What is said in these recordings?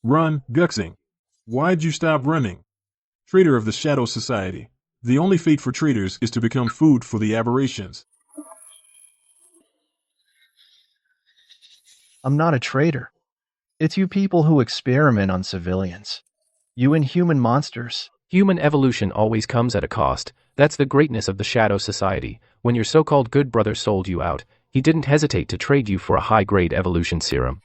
Run, Guxing. Why'd you stop running? Traitor of the Shadow Society. The only fate for traitors is to become food for the aberrations. I'm not a traitor. It's you people who experiment on civilians. You inhuman monsters. Human evolution always comes at a cost. That's the greatness of the Shadow Society. When your so-called good brother sold you out, he didn't hesitate to trade you for a high-grade evolution serum.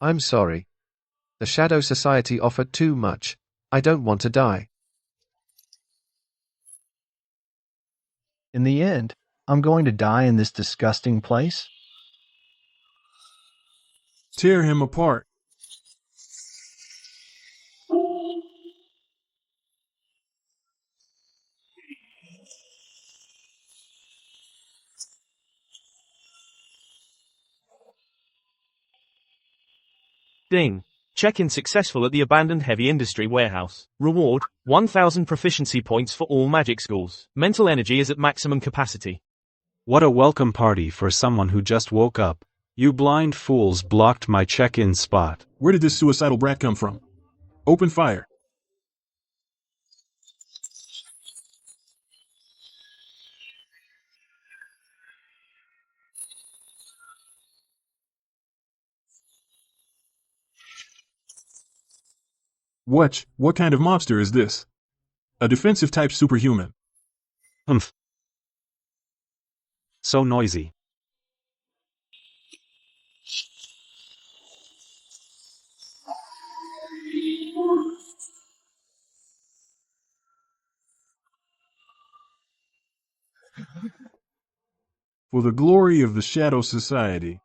I'm sorry. The Shadow Society offered too much. I don't want to die. In the end, I'm going to die in this disgusting place. Tear him apart. Ding. Check-in successful at the abandoned heavy industry warehouse. Reward, 1,000 proficiency points for all magic schools. Mental energy is at maximum capacity. What a welcome party for someone who just woke up. You blind fools blocked my check-in spot. Where did this suicidal brat come from? Open fire. What kind of mobster is this? A defensive type superhuman. Humph. So noisy. For the glory of the Shadow Society.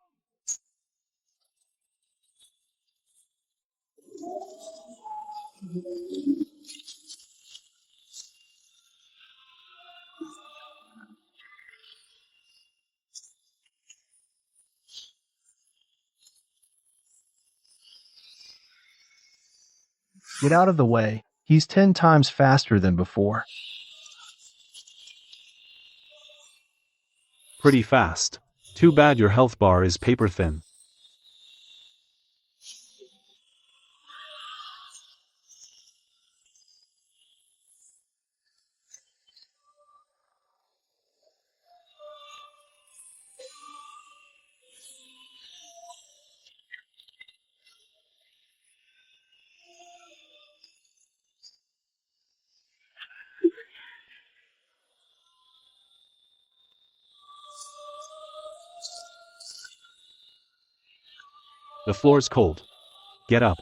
Get out of the way. He's 10 times faster than before. Pretty fast. Too bad your health bar is paper thin. The floor's cold. Get up.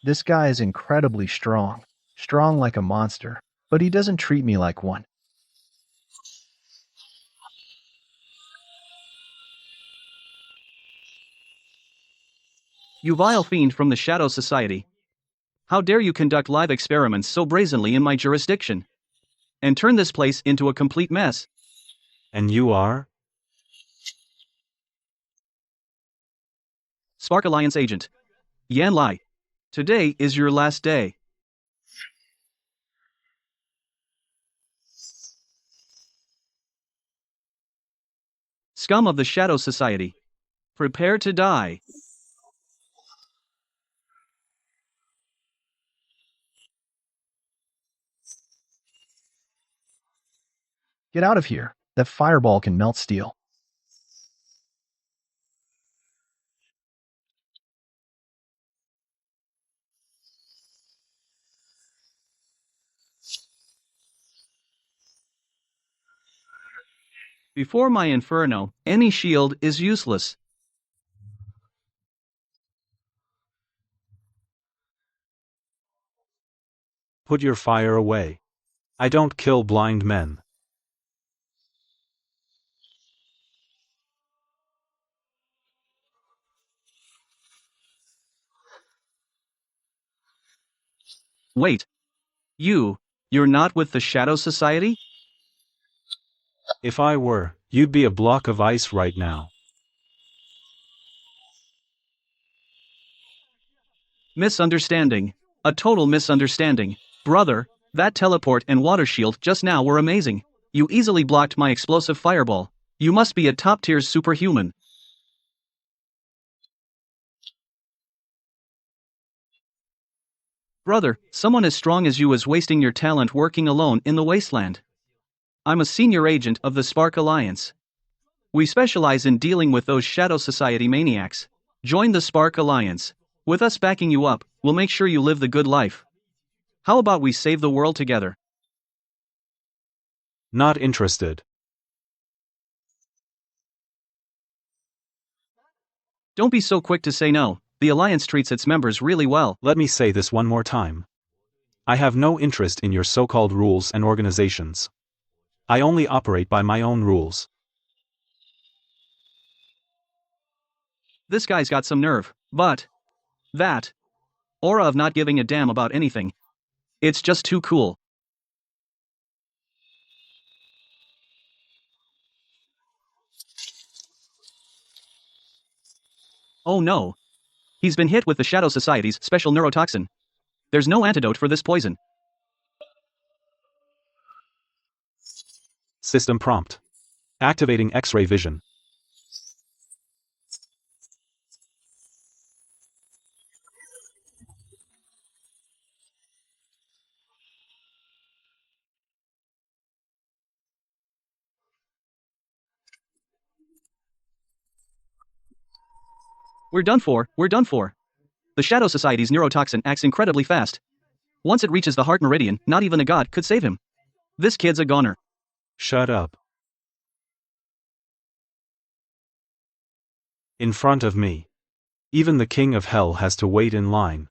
This guy is incredibly strong. Strong like a monster. But he doesn't treat me like one. You vile fiend from the Shadow Society. How dare you conduct live experiments so brazenly in my jurisdiction? And turn this place into a complete mess. And you are? Spark Alliance agent. Yan Lai. Today is your last day. Scum of the Shadow Society. Prepare to die. Get out of here. That fireball can melt steel. Before my inferno, any shield is useless. Put your fire away. I don't kill blind men. Wait. You're not with the Shadow Society? If I were, you'd be a block of ice right now. Misunderstanding. A total misunderstanding. Brother, that teleport and water shield just now were amazing. You easily blocked my explosive fireball. You must be a top-tier superhuman. Brother, someone as strong as you is wasting your talent working alone in the wasteland. I'm a senior agent of the Spark Alliance. We specialize in dealing with those Shadow Society maniacs. Join the Spark Alliance. With us backing you up, we'll make sure you live the good life. How about we save the world together? Not interested. Don't be so quick to say no. The Alliance treats its members really well. Let me say this one more time. I have no interest in your so-called rules and organizations. I only operate by my own rules. This guy's got some nerve, but that aura of not giving a damn about anything. It's just too cool. Oh no. He's been hit with the Shadow Society's special neurotoxin. There's no antidote for this poison. System prompt. Activating X-ray vision. We're done for. The Shadow Society's neurotoxin acts incredibly fast. Once it reaches the heart meridian, not even a god could save him. This kid's a goner. Shut up. In front of me. Even the King of Hell has to wait in line.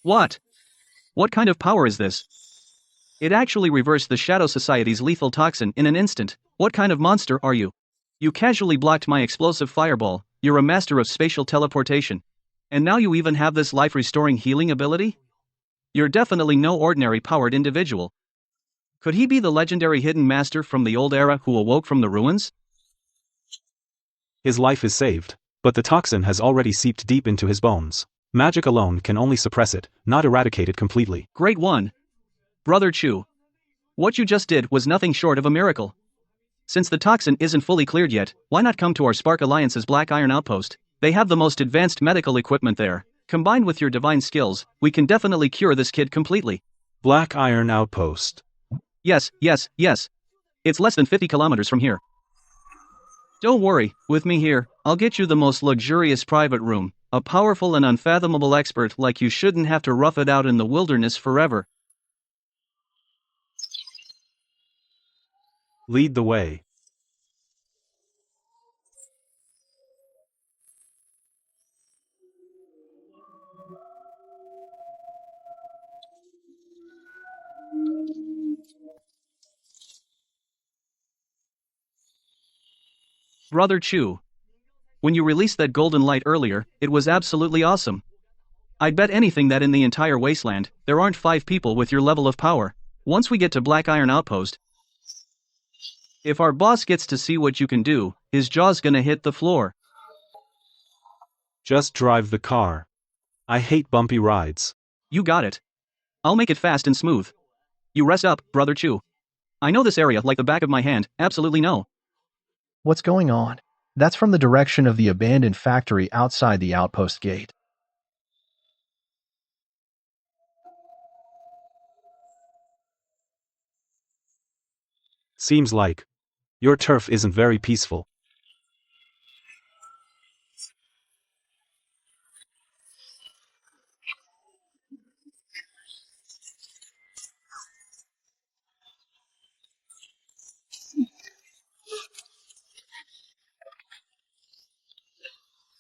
What? What kind of power is this? It actually reversed the Shadow Society's lethal toxin in an instant. What kind of monster are you? You casually blocked my explosive fireball. You're a master of spatial teleportation. And now you even have this life-restoring healing ability? You're definitely no ordinary powered individual. Could he be the legendary hidden master from the old era who awoke from the ruins? His life is saved, but the toxin has already seeped deep into his bones. Magic alone can only suppress it, not eradicate it completely. Great one. Brother Chu. What you just did was nothing short of a miracle. Since the toxin isn't fully cleared yet, why not come to our Spark Alliance's Black Iron Outpost? They have the most advanced medical equipment there. Combined with your divine skills, we can definitely cure this kid completely. Black Iron Outpost. Yes. It's less than 50 kilometers from here. Don't worry, with me here, I'll get you the most luxurious private room. A powerful and unfathomable expert like you shouldn't have to rough it out in the wilderness forever. Lead the way. Brother Chu. When you released that golden light earlier, it was absolutely awesome. I'd bet anything that in the entire wasteland, there aren't 5 people with your level of power. Once we get to Black Iron Outpost, if our boss gets to see what you can do, his jaw's gonna hit the floor. Just drive the car. I hate bumpy rides. You got it. I'll make it fast and smooth. You rest up, Brother Chu. I know this area like the back of my hand, absolutely no. What's going on? That's from the direction of the abandoned factory outside the outpost gate. Seems like your turf isn't very peaceful.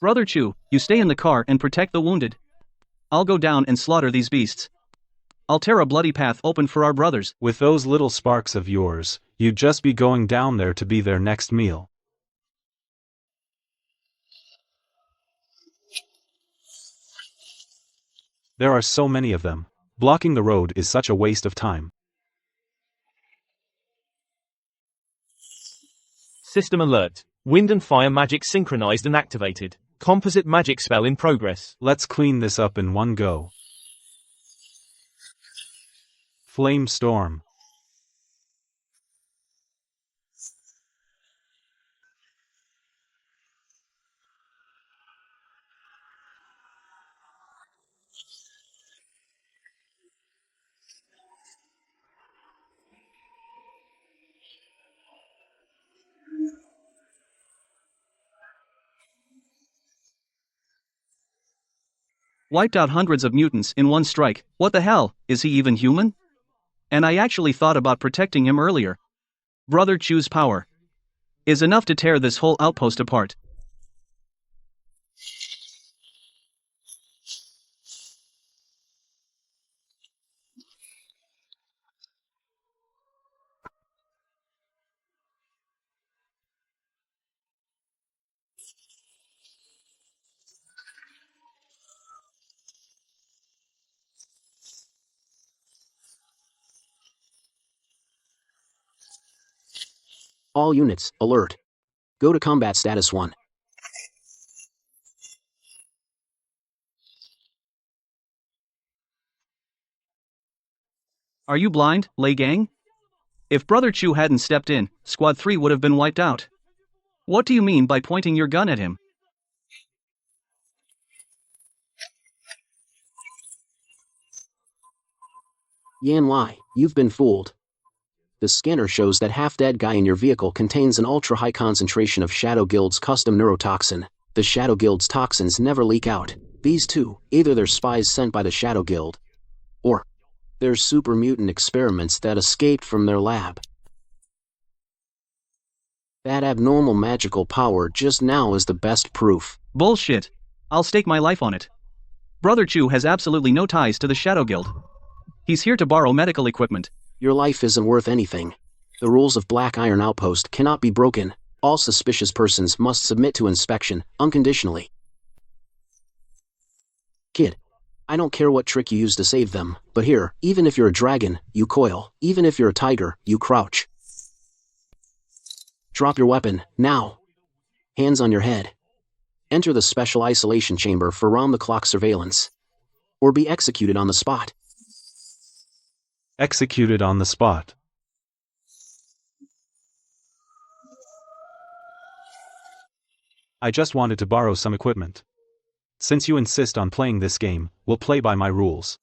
Brother Chu, you stay in the car and protect the wounded. I'll go down and slaughter these beasts. I'll tear a bloody path open for our brothers. With those little sparks of yours, you'd just be going down there to be their next meal. There are so many of them. Blocking the road is such a waste of time. System alert. Wind and fire magic synchronized and activated. Composite magic spell in progress. Let's clean this up in one go. Flame storm. Wiped out hundreds of mutants in one strike. What the hell, is he even human? And I actually thought about protecting him earlier. Brother Chu's power is enough to tear this whole outpost apart. All units, alert. Go to combat status 1. Are you blind, Lei Gang? If Brother Chu hadn't stepped in, Squad 3 would have been wiped out. What do you mean by pointing your gun at him? Yan Lai, you've been fooled. The scanner shows that half-dead guy in your vehicle contains an ultra-high concentration of Shadow Guild's custom neurotoxin. The Shadow Guild's toxins never leak out. These two, either they're spies sent by the Shadow Guild, or they're super mutant experiments that escaped from their lab. That abnormal magical power just now is the best proof. Bullshit. I'll stake my life on it. Brother Chu has absolutely no ties to the Shadow Guild. He's here to borrow medical equipment. Your life isn't worth anything. The rules of Black Iron Outpost cannot be broken. All suspicious persons must submit to inspection, unconditionally. Kid, I don't care what trick you use to save them, but here, even if you're a dragon, you coil. Even if you're a tiger, you crouch. Drop your weapon, now. Hands on your head. Enter the special isolation chamber for round-the-clock surveillance. Or be executed on the spot. Executed on the spot. I just wanted to borrow some equipment. Since you insist on playing this game, we'll play by my rules.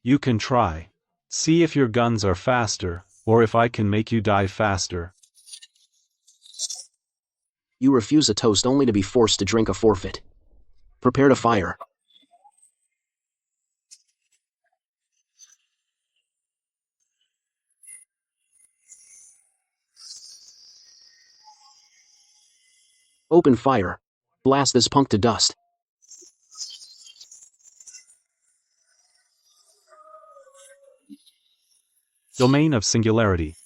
You can try. See if your guns are faster, or if I can make you die faster. You refuse a toast only to be forced to drink a forfeit. Prepare to fire. Open fire. Blast this punk to dust. Domain of singularity.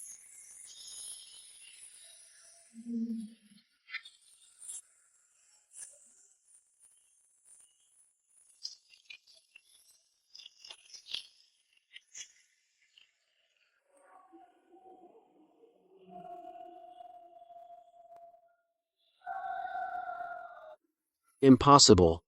Impossible.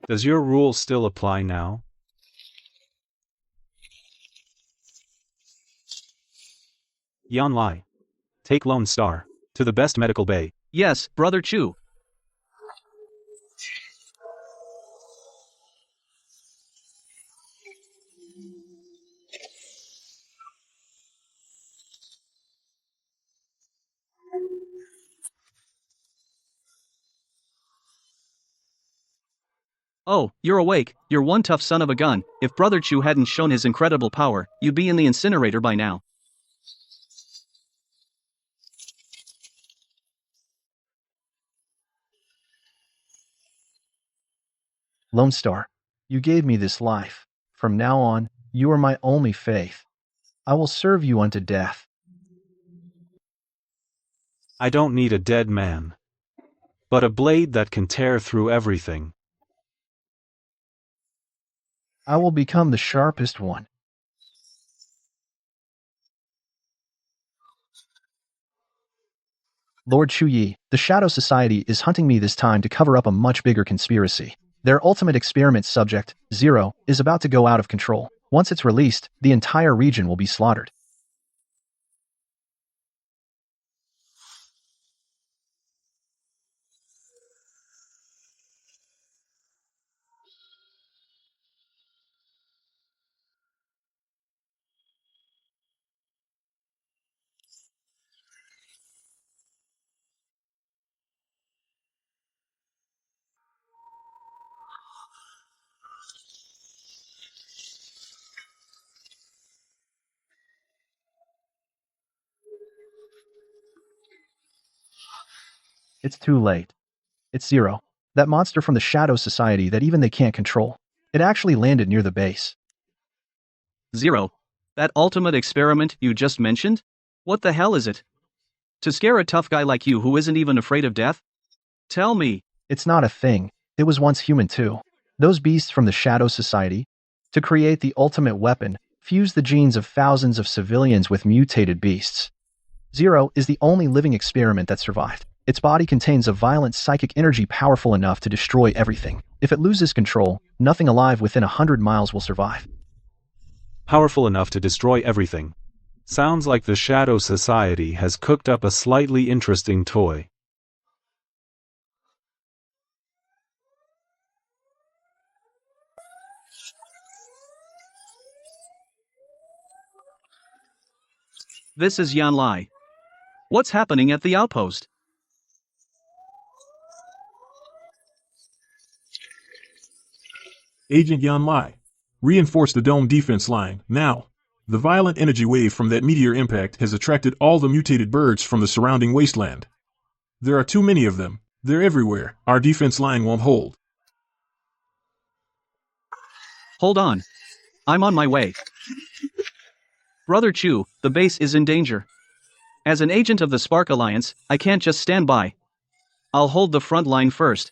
Does your rule still apply now? Yan Lai. Take Lone Star to the best medical bay. Yes, Brother Chu. Oh, you're awake, you're one tough son of a gun. If Brother Chu hadn't shown his incredible power, you'd be in the incinerator by now. Lone Star, you gave me this life. From now on, you are my only faith. I will serve you unto death. I don't need a dead man, but a blade that can tear through everything. I will become the sharpest one. Lord Chuyi, the Shadow Society is hunting me this time to cover up a much bigger conspiracy. Their ultimate experiment subject, Zero, is about to go out of control. Once it's released, the entire region will be slaughtered. It's too late. It's Zero, that monster from the Shadow Society that even they can't control. It actually landed near the base. Zero. That ultimate experiment you just mentioned? What the hell is it? To scare a tough guy like you who isn't even afraid of death? Tell me. It's not a thing. It was once human too. Those beasts from the Shadow Society, to create the ultimate weapon, fused the genes of thousands of civilians with mutated beasts. Zero is the only living experiment that survived. Its body contains a violent psychic energy powerful enough to destroy everything. If it loses control, nothing alive within 100 miles will survive. Powerful enough to destroy everything. Sounds like the Shadow Society has cooked up a slightly interesting toy. This is Yan Lai. What's happening at the outpost? Agent Yan Lai, reinforce the dome defense line, now. The violent energy wave from that meteor impact has attracted all the mutated birds from the surrounding wasteland. There are too many of them. They're everywhere. Our defense line won't hold. Hold on. I'm on my way. Brother Chu, the base is in danger. As an agent of the Spark Alliance, I can't just stand by. I'll hold the front line first.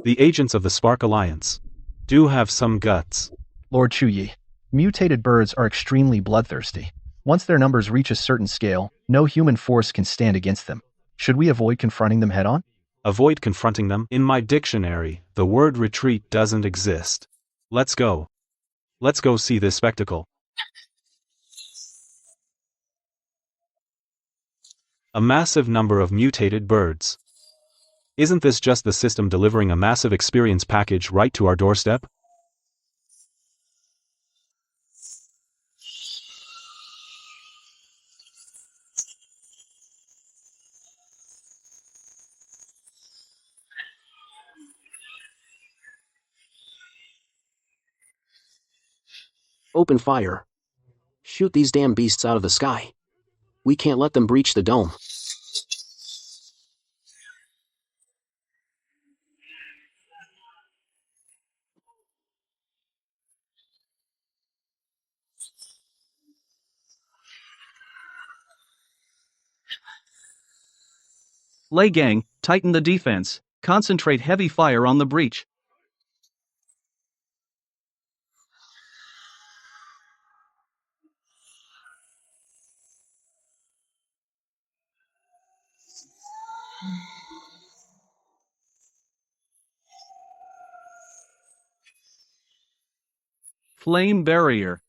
The agents of the Spark Alliance do have some guts. Lord Chuyi, mutated birds are extremely bloodthirsty. Once their numbers reach a certain scale, no human force can stand against them. Should we avoid confronting them head-on? Avoid confronting them? In my dictionary, the word retreat doesn't exist. Let's go. Let's go see this spectacle. A massive number of mutated birds. Isn't this just the system delivering a massive experience package right to our doorstep? Open fire. Shoot these damn beasts out of the sky. We can't let them breach the dome. Lei Gang, tighten the defense. Concentrate heavy fire on the breach. Flame barrier.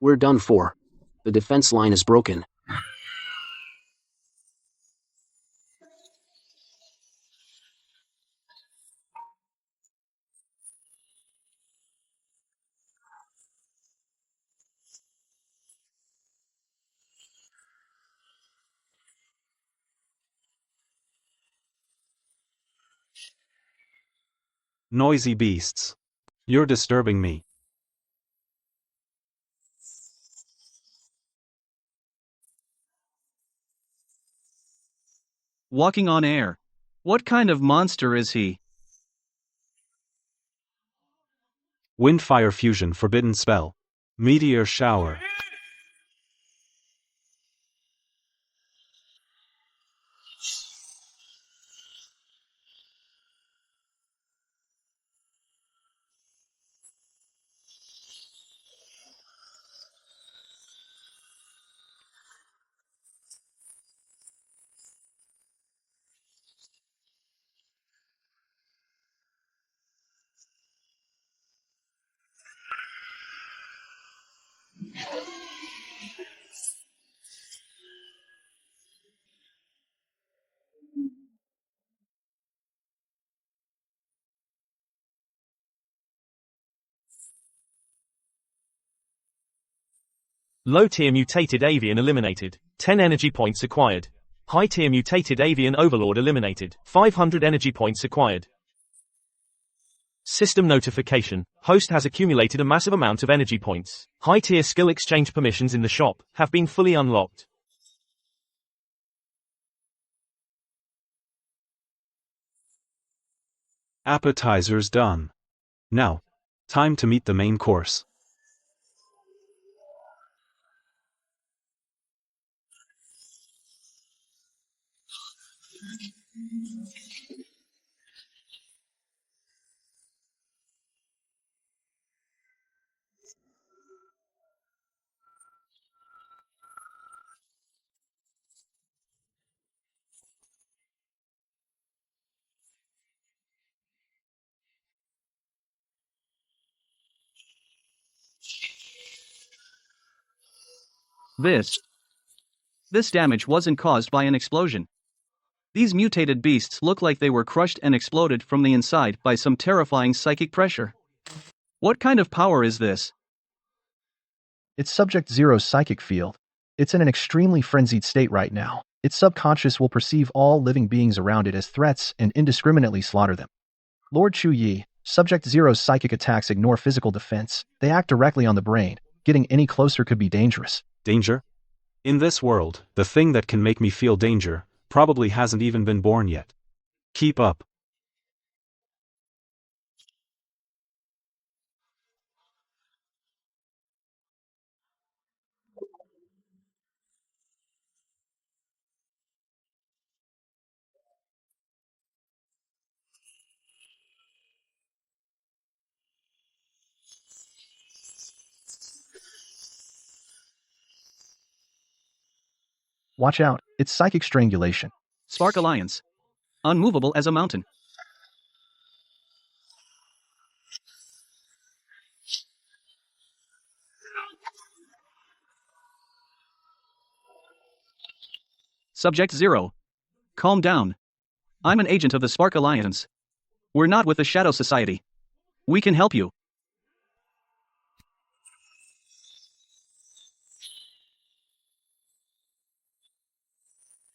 We're done for. The defense line is broken. Noisy beasts. You're disturbing me. Walking on air. What kind of monster is he? Windfire fusion forbidden spell. Meteor shower. Low-tier mutated avian eliminated. 10 energy points acquired. High-tier mutated avian overlord eliminated. 500 energy points acquired. System notification. Host has accumulated a massive amount of energy points. High-tier skill exchange permissions in the shop have been fully unlocked. Appetizers done. Now, time to meet the main course. This damage wasn't caused by an explosion. These mutated beasts look like they were crushed and exploded from the inside by some terrifying psychic pressure. What kind of power is this? It's Subject Zero's psychic field. It's in an extremely frenzied state right now. Its subconscious will perceive all living beings around it as threats and indiscriminately slaughter them. Lord Chu Yi, Subject Zero's psychic attacks ignore physical defense. They act directly on the brain. Getting any closer could be dangerous. Danger? In this world, the thing that can make me feel danger probably hasn't even been born yet. Keep up. Watch out, it's psychic strangulation. Spark Alliance. Unmovable as a mountain. Subject Zero. Calm down. I'm an agent of the Spark Alliance. We're not with the Shadow Society. We can help you.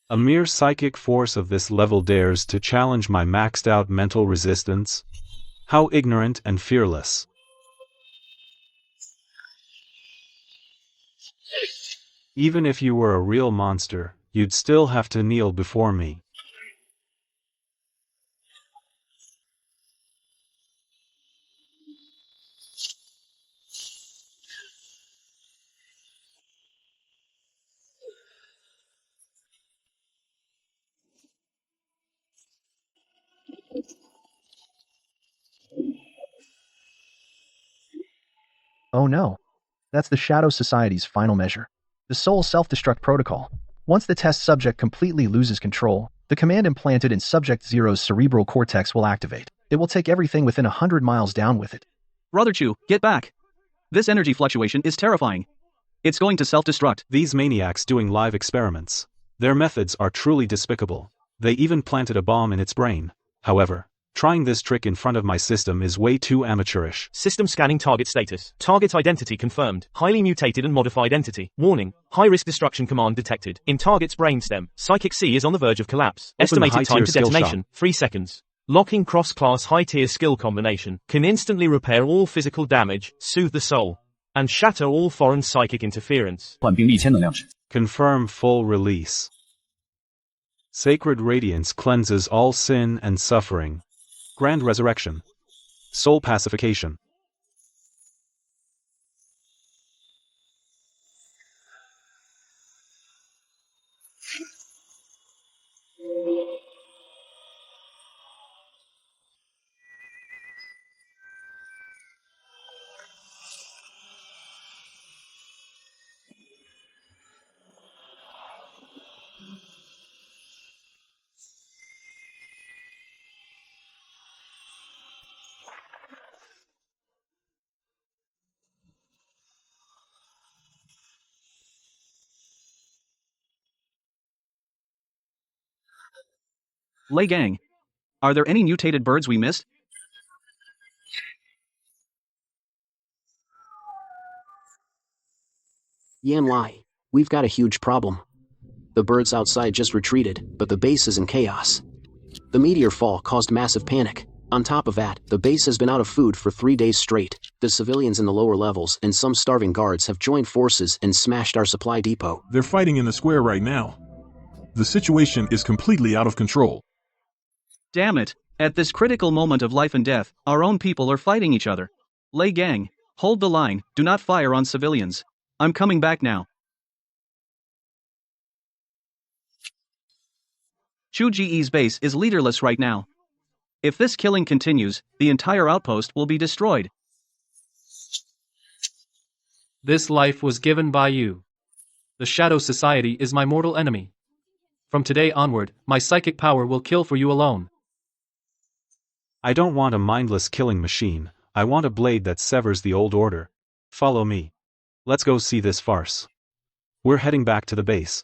A mere psychic force of this level dares to challenge my maxed out mental resistance? How ignorant and fearless. Even if you were a real monster, you'd still have to kneel before me. Oh no. That's the Shadow Society's final measure. The Soul Self-Destruct Protocol. Once the test subject completely loses control, the command implanted in Subject Zero's cerebral cortex will activate. It will take everything within 100 miles down with it. Brother Chu, get back. This energy fluctuation is terrifying. It's going to self-destruct. These maniacs doing live experiments. Their methods are truly despicable. They even planted a bomb in its brain. However, trying this trick in front of my system is way too amateurish. System scanning target status. Target identity confirmed. Highly mutated and modified entity. Warning. High-risk destruction command detected. In target's brainstem. Psychic C is on the verge of collapse. Open the Estimated time high-tier to skill detonation. shop. 3 seconds. Locking cross-class high-tier skill combination can instantly repair all physical damage, soothe the soul, and shatter all foreign psychic interference. 换兵1000能量值。 Confirm full release. Sacred Radiance cleanses all sin and suffering. Grand Resurrection. Soul Pacification. Lei Gang. Are there any mutated birds we missed? Yan Lai, we've got a huge problem. The birds outside just retreated, but the base is in chaos. The meteor fall caused massive panic. On top of that, the base has been out of food for 3 days straight. The civilians in the lower levels and some starving guards have joined forces and smashed our supply depot. They're fighting in the square right now. The situation is completely out of control. Damn it. At this critical moment of life and death, our own people are fighting each other. Lei Gang, hold the line, do not fire on civilians. I'm coming back now. Chu Ji's base is leaderless right now. If this killing continues, the entire outpost will be destroyed. This life was given by you. The Shadow Society is my mortal enemy. From today onward, my psychic power will kill for you alone. I don't want a mindless killing machine, I want a blade that severs the old order. Follow me. Let's go see this farce. We're heading back to the base.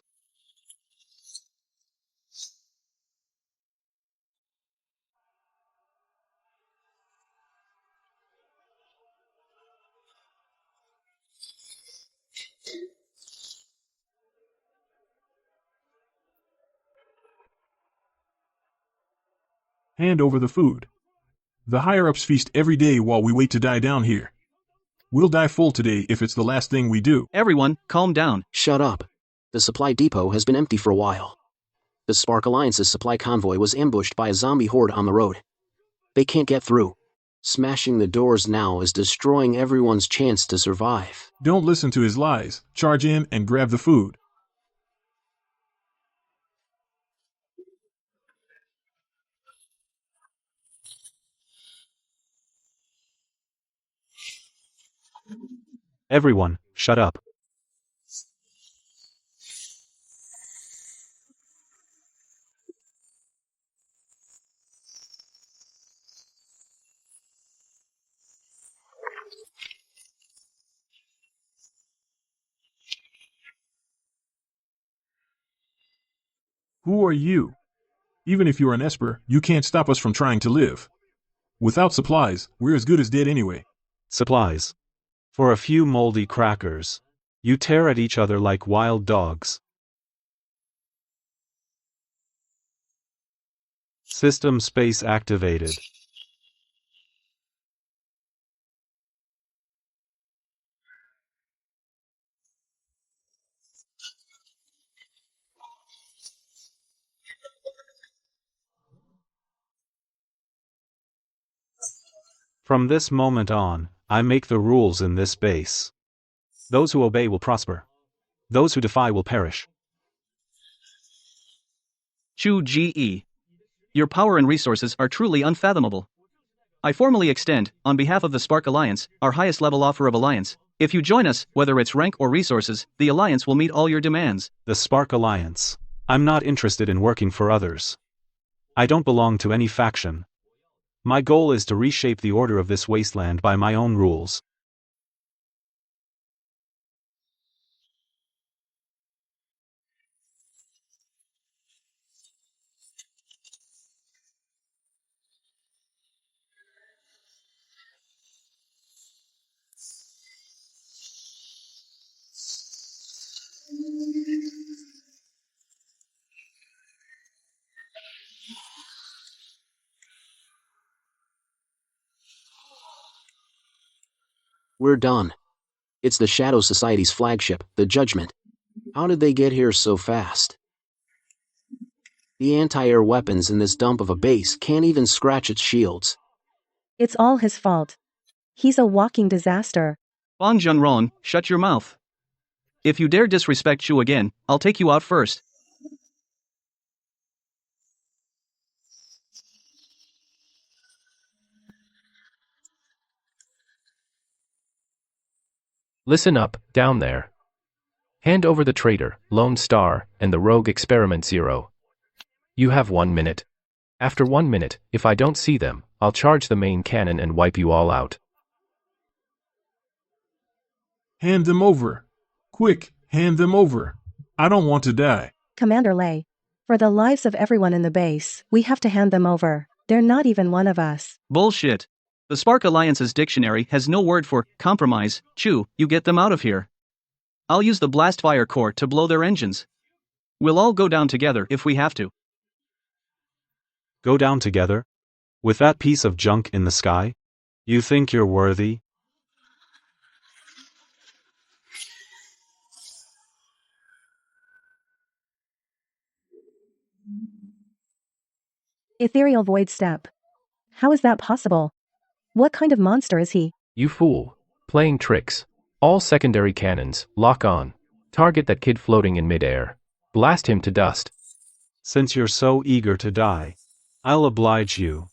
Hand over the food. The higher-ups feast every day while we wait to die down here. We'll die full today if it's the last thing we do. Everyone, calm down. Shut up. The supply depot has been empty for a while. The Spark Alliance's supply convoy was ambushed by a zombie horde on the road. They can't get through. Smashing the doors now is destroying everyone's chance to survive. Don't listen to his lies. Charge in and grab the food. Everyone, shut up. Who are you? Even if you're an Esper, you can't stop us from trying to live. Without supplies, we're as good as dead anyway. Supplies. For a few moldy crackers. You tear at each other like wild dogs. System space activated. From this moment on, I make the rules in this base. Those who obey will prosper. Those who defy will perish. Chu Ji. Your power and resources are truly unfathomable. I formally extend, on behalf of the Spark Alliance, our highest level offer of alliance. If you join us, whether it's rank or resources, the alliance will meet all your demands. The Spark Alliance. I'm not interested in working for others. I don't belong to any faction. My goal is to reshape the order of this wasteland by my own rules. We're done. It's the Shadow Society's flagship, the Judgment. How did they get here so fast? The anti-air weapons in this dump of a base can't even scratch its shields. It's all his fault. He's a walking disaster. Bong Junron, shut your mouth. If you dare disrespect Shu again, I'll take you out first. Listen up, down there. Hand over the traitor, Lone Star, and the rogue Experiment Zero. You have 1 minute. After 1 minute, if I don't see them, I'll charge the main cannon and wipe you all out. Hand them over. Quick, hand them over. I don't want to die. Commander Lei. For the lives of everyone in the base, we have to hand them over. They're not even one of us. Bullshit. The Spark Alliance's dictionary has no word for compromise. Chu, you get them out of here. I'll use the blast fire core to blow their engines. We'll all go down together if we have to. Go down together? With that piece of junk in the sky? You think you're worthy? Ethereal Void Step. How is that possible? What kind of monster is he? You fool. Playing tricks. All secondary cannons, lock on. Target that kid floating in midair. Blast him to dust. Since you're so eager to die, I'll oblige you.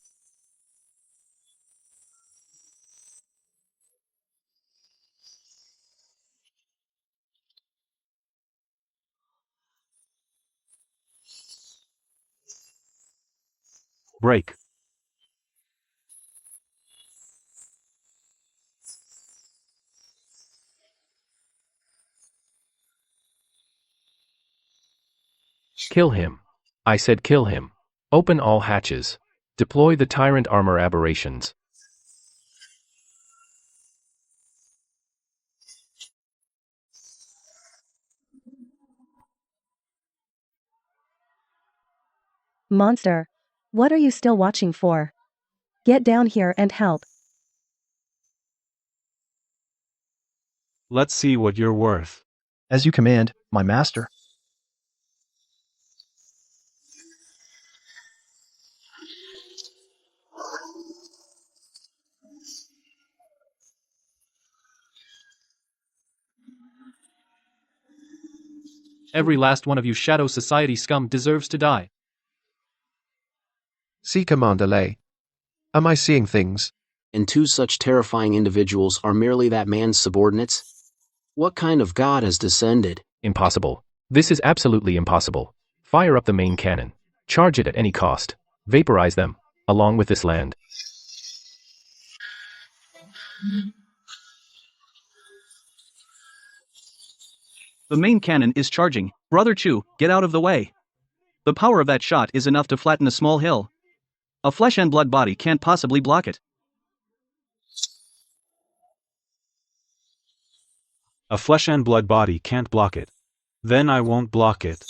Break. Kill him. I said kill him. Open all hatches. Deploy the tyrant armor aberrations. Monster. What are you still watching for? Get down here and help. Let's see what you're worth. As you command, my master. Every last one of you Shadow Society scum deserves to die. See, Commander Lei. Am I seeing things? And two such terrifying individuals are merely that man's subordinates? What kind of god has descended? Impossible. This is absolutely impossible. Fire up the main cannon. Charge it at any cost. Vaporize them, along with this land. The main cannon is charging. Brother Chu, get out of the way. The power of that shot is enough to flatten a small hill. A flesh and blood body can't possibly block it. A flesh and blood body can't block it. Then I won't block it.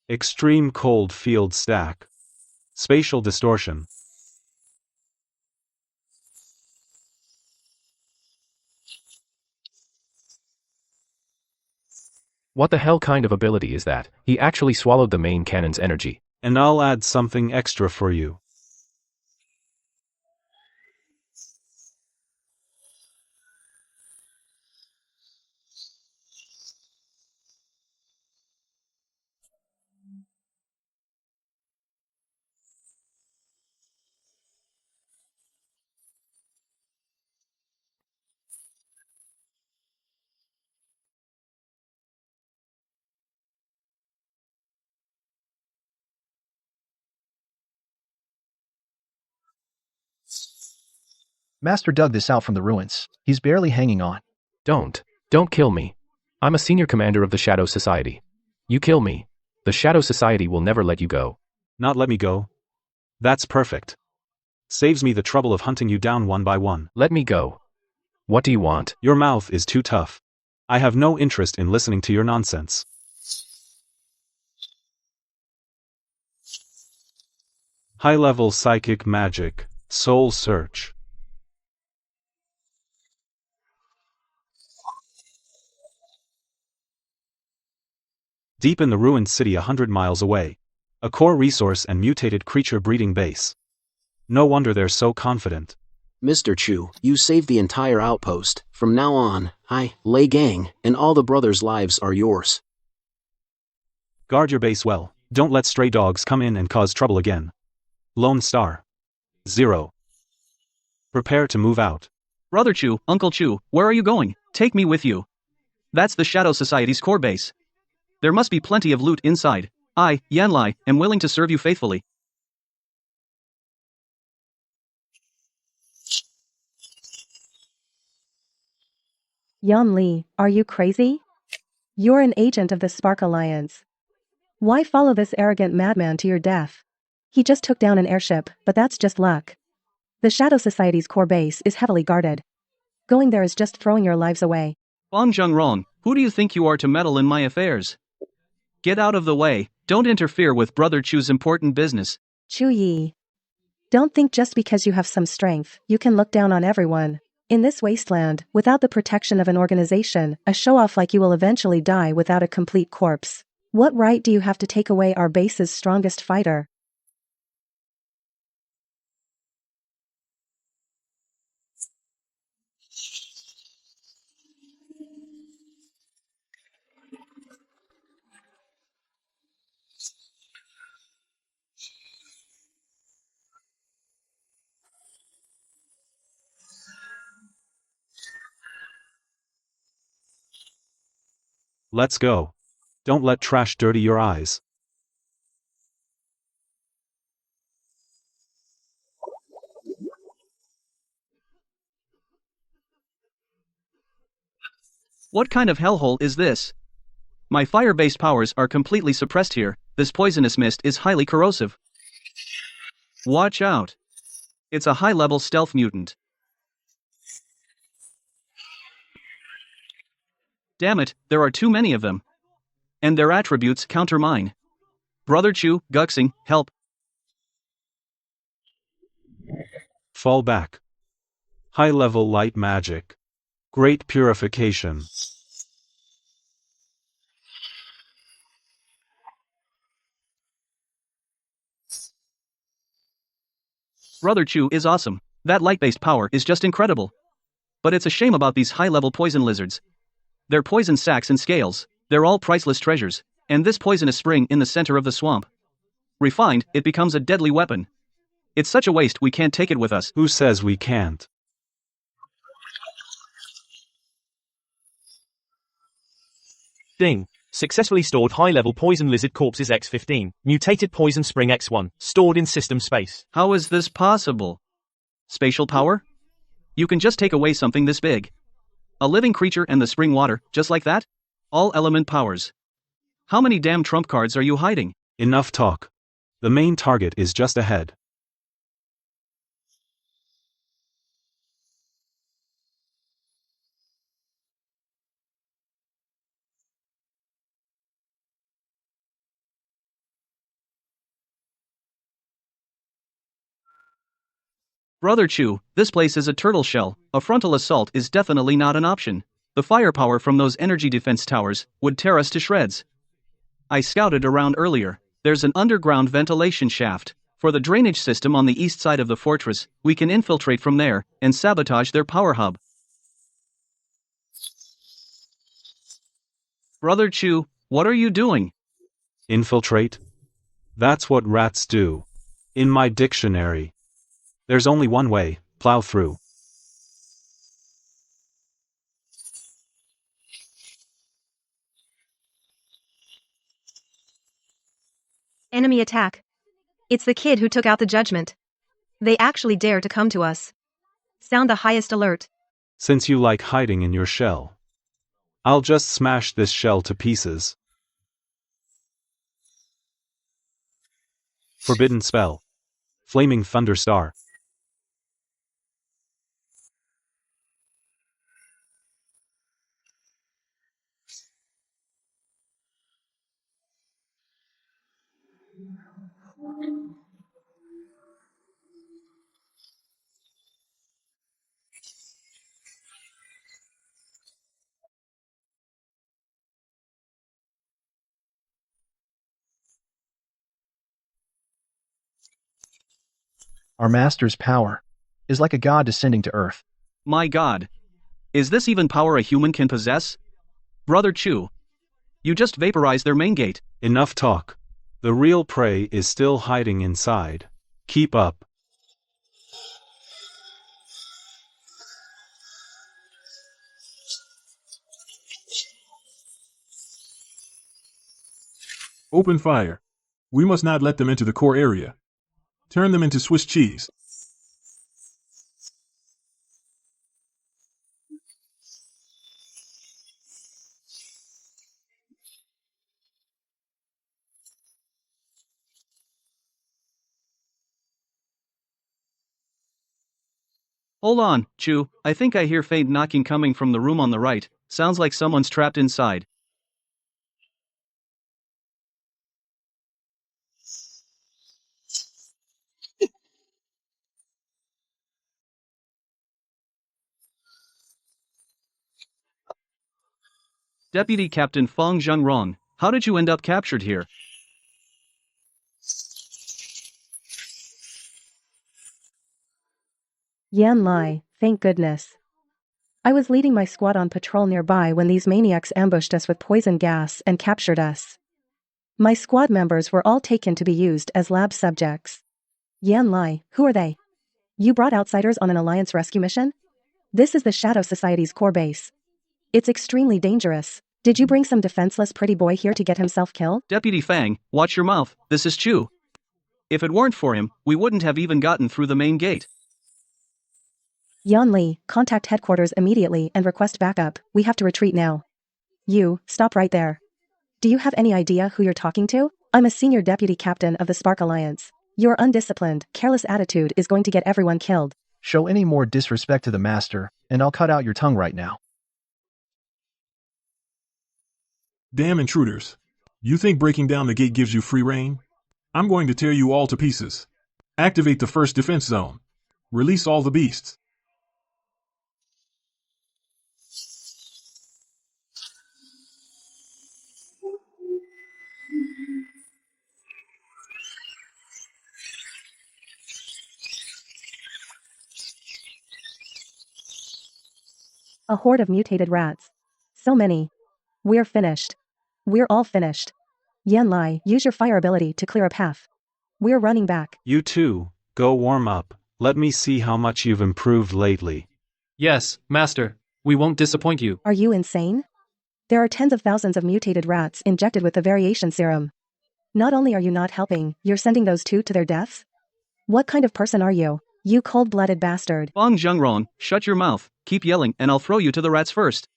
Extreme cold field stack. Spatial distortion. What the hell kind of ability is that? He actually swallowed the main cannon's energy. And I'll add something extra for you. Master dug this out from the ruins. He's barely hanging on. Don't kill me. I'm a senior commander of the Shadow Society. You kill me, the Shadow Society will never let you go. Not let me go? That's perfect. Saves me the trouble of hunting you down one by one. Let me go. What do you want? Your mouth is too tough. I have no interest in listening to your nonsense. High-level psychic magic. Soul Search. Deep in the ruined city 100 miles away. A core resource and mutated creature breeding base. No wonder they're so confident. Mr. Chu, you saved the entire outpost. From now on, Lei Gang, and all the brothers' lives are yours. Guard your base well. Don't let stray dogs come in and cause trouble again. Lone Star. 0. Prepare to move out. Brother Chu, Uncle Chu, where are you going? Take me with you. That's the Shadow Society's core base. There must be plenty of loot inside. I, Yanlai, am willing to serve you faithfully. Yan Li, are you crazy? You're an agent of the Spark Alliance. Why follow this arrogant madman to your death? He just took down an airship, but that's just luck. The Shadow Society's core base is heavily guarded. Going there is just throwing your lives away. Bong Zhengrong, who do you think you are to meddle in my affairs? Get out of the way, don't interfere with Brother Chu's important business. Chu Yi. Don't think just because you have some strength, you can look down on everyone. In this wasteland, without the protection of an organization, a show-off like you will eventually die without a complete corpse. What right do you have to take away our base's strongest fighter? Let's go. Don't let trash dirty your eyes. What kind of hellhole is this? My fire-based powers are completely suppressed here. This poisonous mist is highly corrosive. Watch out. It's a high-level stealth mutant. Damn it, there are too many of them. And their attributes counter mine. Brother Chu, Guxing, help. Fall back. High-level light magic. Great purification. Brother Chu is awesome. That light-based power is just incredible. But it's a shame about these high-level poison lizards. Their poison sacks and scales, they're all priceless treasures. And this poisonous spring in the center of the swamp. Refined, it becomes a deadly weapon. It's such a waste we can't take it with us. Who says we can't? Ding. Successfully stored high-level poison lizard corpses X15. Mutated poison spring X1. Stored in system space. How is this possible? Spatial power? You can just take away something this big. A living creature and the spring water, just like that? All element powers. How many damn trump cards are you hiding? Enough talk. The main target is just ahead. Brother Chu, this place is a turtle shell. A frontal assault is definitely not an option. The firepower from those energy defense towers would tear us to shreds. I scouted around earlier. There's an underground ventilation shaft. For the drainage system on the east side of the fortress, we can infiltrate from there and sabotage their power hub. Brother Chu, what are you doing? Infiltrate? That's what rats do. In my dictionary. There's only one way, plow through. Enemy attack. It's the kid who took out the judgment. They actually dare to come to us. Sound the highest alert. Since you like hiding in your shell, I'll just smash this shell to pieces. Forbidden spell. Flaming Thunderstar. Our master's power is like a god descending to earth. My god. Is this even power a human can possess? Brother Chu. You just vaporized their main gate. Enough talk. The real prey is still hiding inside. Keep up. Open fire. We must not let them into the core area. Turn them into Swiss cheese. Hold on, Chu. I think I hear faint knocking coming from the room on the right. Sounds like someone's trapped inside. Deputy Captain Feng Zhengrong, how did you end up captured here? Yan Lai, thank goodness. I was leading my squad on patrol nearby when these maniacs ambushed us with poison gas and captured us. My squad members were all taken to be used as lab subjects. Yan Lai, who are they? You brought outsiders on an Alliance rescue mission? This is the Shadow Society's core base. It's extremely dangerous. Did you bring some defenseless pretty boy here to get himself killed? Deputy Fang, watch your mouth, this is Chu. If it weren't for him, we wouldn't have even gotten through the main gate. Yan Li, contact headquarters immediately and request backup. We have to retreat now. You, stop right there. Do you have any idea who you're talking to? I'm a senior deputy captain of the Spark Alliance. Your undisciplined, careless attitude is going to get everyone killed. Show any more disrespect to the master, and I'll cut out your tongue right now. Damn intruders. You think breaking down the gate gives you free reign? I'm going to tear you all to pieces. Activate the first defense zone. Release all the beasts. A horde of mutated rats. So many. We're finished. We're all finished. Yan Lai, use your fire ability to clear a path. We're running back. You too, go warm up. Let me see how much you've improved lately. Yes, Master. We won't disappoint you. Are you insane? There are tens of thousands of mutated rats injected with the variation serum. Not only are you not helping, you're sending those two to their deaths? What kind of person are you? You cold-blooded bastard. Feng Zhengrong, shut your mouth, keep yelling and I'll throw you to the rats first.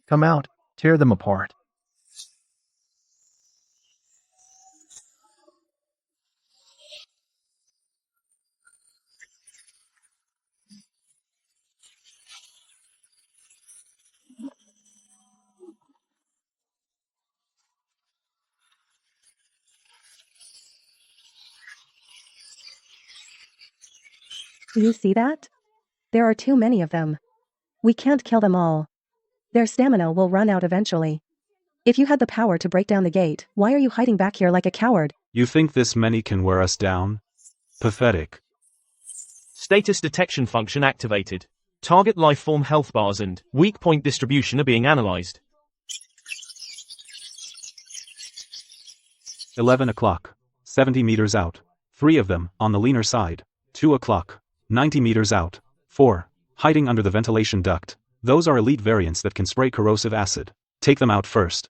Come out, tear them apart. Do you see that? There are too many of them. We can't kill them all. Their stamina will run out eventually. If you had the power to break down the gate, why are you hiding back here like a coward? You think this many can wear us down? Pathetic. Status detection function activated. Target lifeform health bars and weak point distribution are being analyzed. 11 o'clock. 70 meters out. 3 of them, on the leaner side. 2 o'clock. 90 meters out. 4. Hiding under the ventilation duct. Those are elite variants that can spray corrosive acid. Take them out first.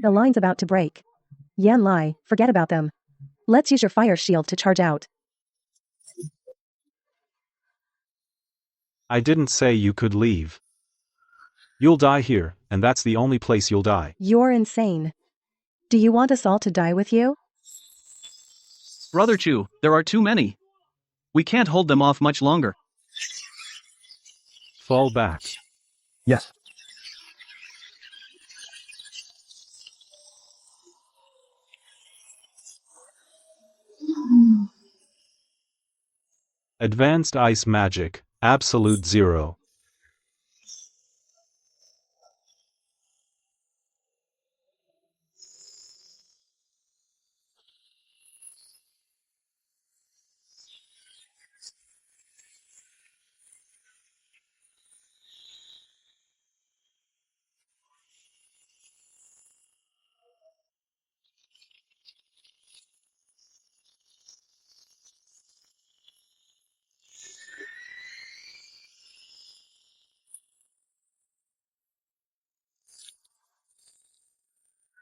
The line's about to break. Yan Lai, forget about them. Let's use your fire shield to charge out. I didn't say you could leave. You'll die here, and that's the only place you'll die. You're insane. Do you want us all to die with you? Brother Chu, there are too many. We can't hold them off much longer. Fall back. Yes. Advanced ice magic, absolute 0.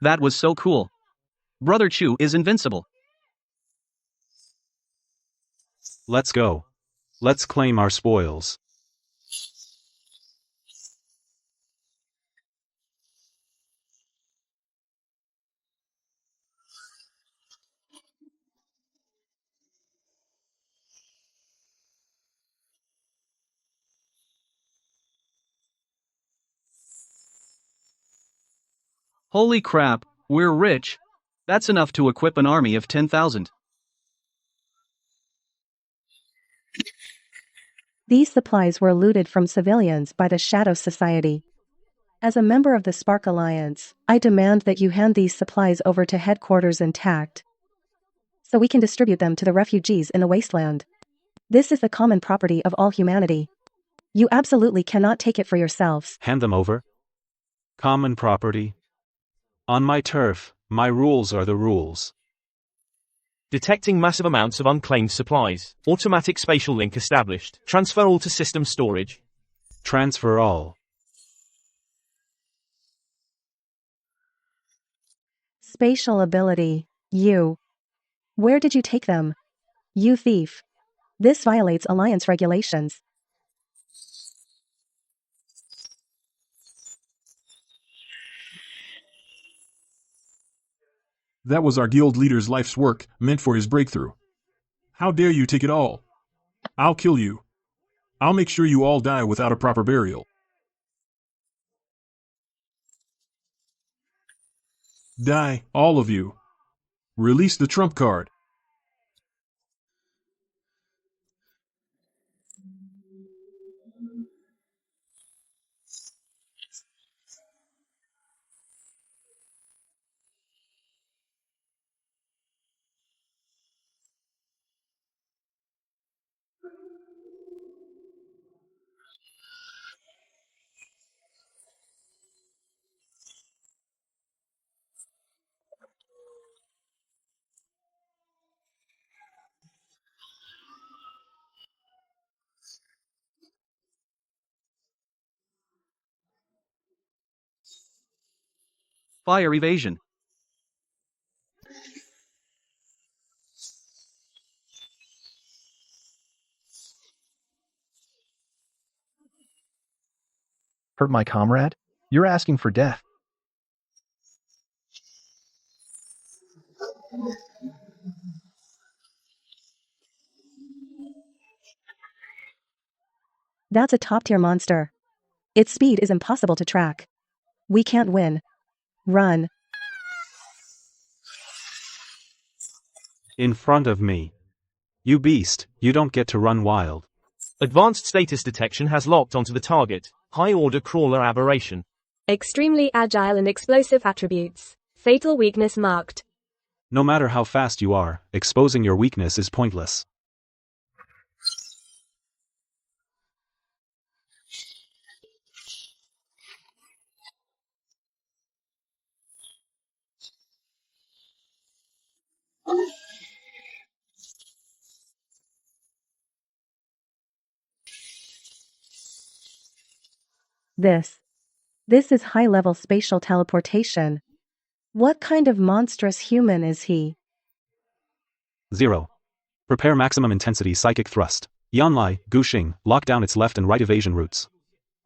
That was so cool. Brother Chu is invincible. Let's go. Let's claim our spoils. Holy crap, we're rich. That's enough to equip an army of 10,000. These supplies were looted from civilians by the Shadow Society. As a member of the Spark Alliance, I demand that you hand these supplies over to headquarters intact, so we can distribute them to the refugees in the wasteland. This is the common property of all humanity. You absolutely cannot take it for yourselves. Hand them over. Common property. On my turf, my rules are the rules. Detecting massive amounts of unclaimed supplies. Automatic spatial link established. Transfer all to system storage. Transfer all. Spatial ability. You. Where did you take them? You thief. This violates Alliance regulations. That was our guild leader's life's work, meant for his breakthrough. How dare you take it all? I'll kill you. I'll make sure you all die without a proper burial. Die, all of you. Release the trump card. Fire evasion. Hurt my comrade? You're asking for death. That's a top-tier monster. Its speed is impossible to track. We can't win. Run. In front of me. You beast, you don't get to run wild. Advanced status detection has locked onto the target. High order crawler aberration. Extremely agile and explosive attributes. Fatal weakness marked. No matter how fast you are, exposing your weakness is pointless. This is high-level spatial teleportation. What kind of monstrous human is he? 0. Prepare maximum intensity psychic thrust. Yanlai, Guxing, lock down its left and right evasion routes.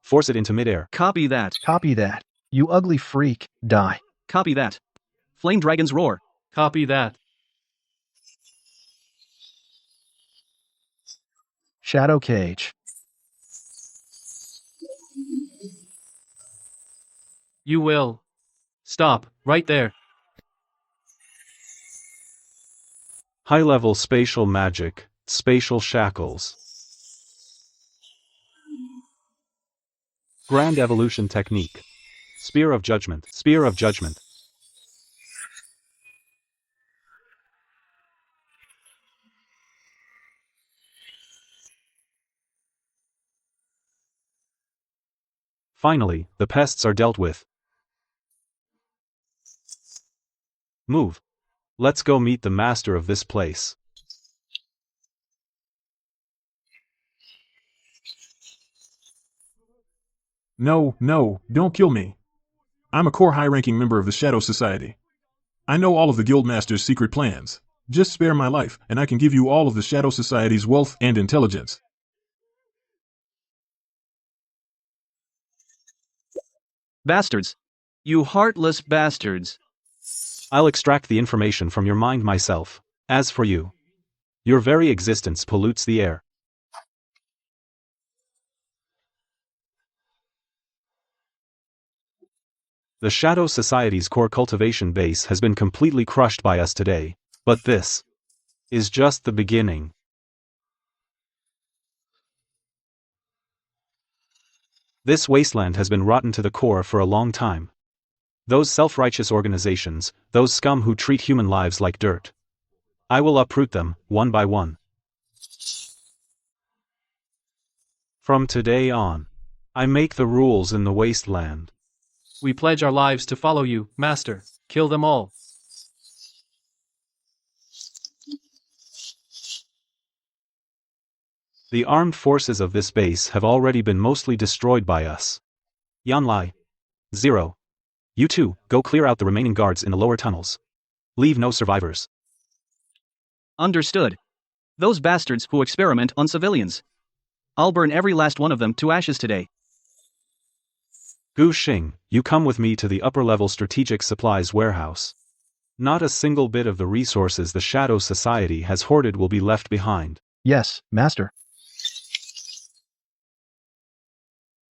Force it into midair. Copy that. Copy that. You ugly freak, die. Copy that. Flame Dragon's Roar. Copy that. Shadow Cage. You will. Stop, right there. High-level spatial magic, spatial shackles. Grand evolution technique. Spear of judgment, spear of judgment. Finally, the pests are dealt with. Move. Let's go meet the master of this place. No, no, don't kill me. I'm a core high-ranking member of the Shadow Society. I know all of the Guildmaster's secret plans. Just spare my life, and I can give you all of the Shadow Society's wealth and intelligence. Bastards. You heartless bastards. I'll extract the information from your mind myself. As for you, your very existence pollutes the air. The Shadow Society's core cultivation base has been completely crushed by us today, but this is just the beginning. This wasteland has been rotten to the core for a long time. Those self-righteous organizations, those scum who treat human lives like dirt. I will uproot them, one by one. From today on, I make the rules in the wasteland. We pledge our lives to follow you, Master. Kill them all. The armed forces of this base have already been mostly destroyed by us. Yanlai. 0. You two, go clear out the remaining guards in the lower tunnels. Leave no survivors. Understood. Those bastards who experiment on civilians. I'll burn every last one of them to ashes today. Gu Xing, you come with me to the upper-level strategic supplies warehouse. Not a single bit of the resources the Shadow Society has hoarded will be left behind. Yes, Master.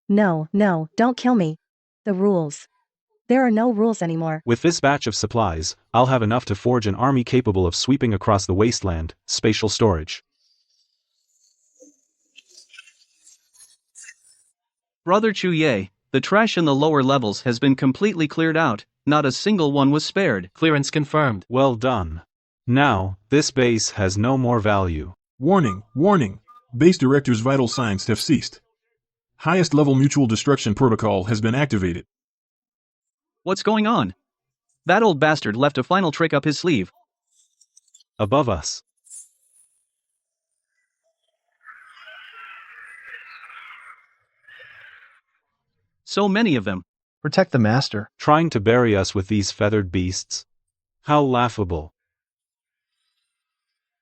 No, no, don't kill me. The rules. There are no rules anymore. With this batch of supplies, I'll have enough to forge an army capable of sweeping across the wasteland, spatial storage. Brother Chu Ye, the trash in the lower levels has been completely cleared out, not a single one was spared. Clearance confirmed. Well done. Now, this base has no more value. Warning, warning. Base director's vital signs have ceased. Highest level mutual destruction protocol has been activated. What's going on? That old bastard left a final trick up his sleeve. Above us. So many of them. Protect the Master. Trying to bury us with these feathered beasts. How laughable.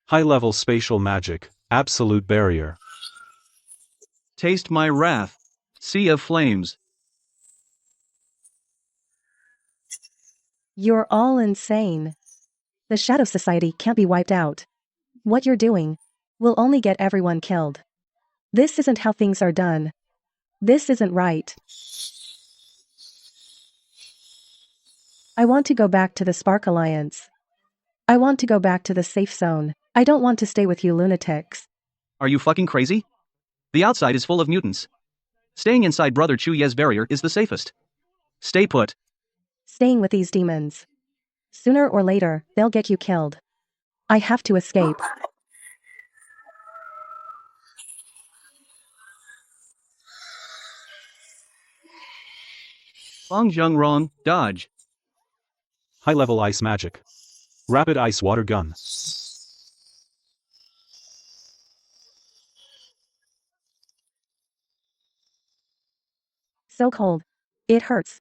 High-level spatial magic, absolute barrier. Taste my wrath. Sea of flames. You're all insane. The Shadow Society can't be wiped out. What you're doing will only get everyone killed. This isn't how things are done. This isn't right. I want to go back to the Spark Alliance. I want to go back to the safe zone. I don't want to stay with you lunatics. Are you fucking crazy? The outside is full of mutants. Staying inside Brother Chu Ye's barrier is the safest. Stay put. Staying with these demons. Sooner or later, they'll get you killed. I have to escape. Bong Jung Ron, dodge. High-level ice magic. Rapid ice water gun. So cold. It hurts.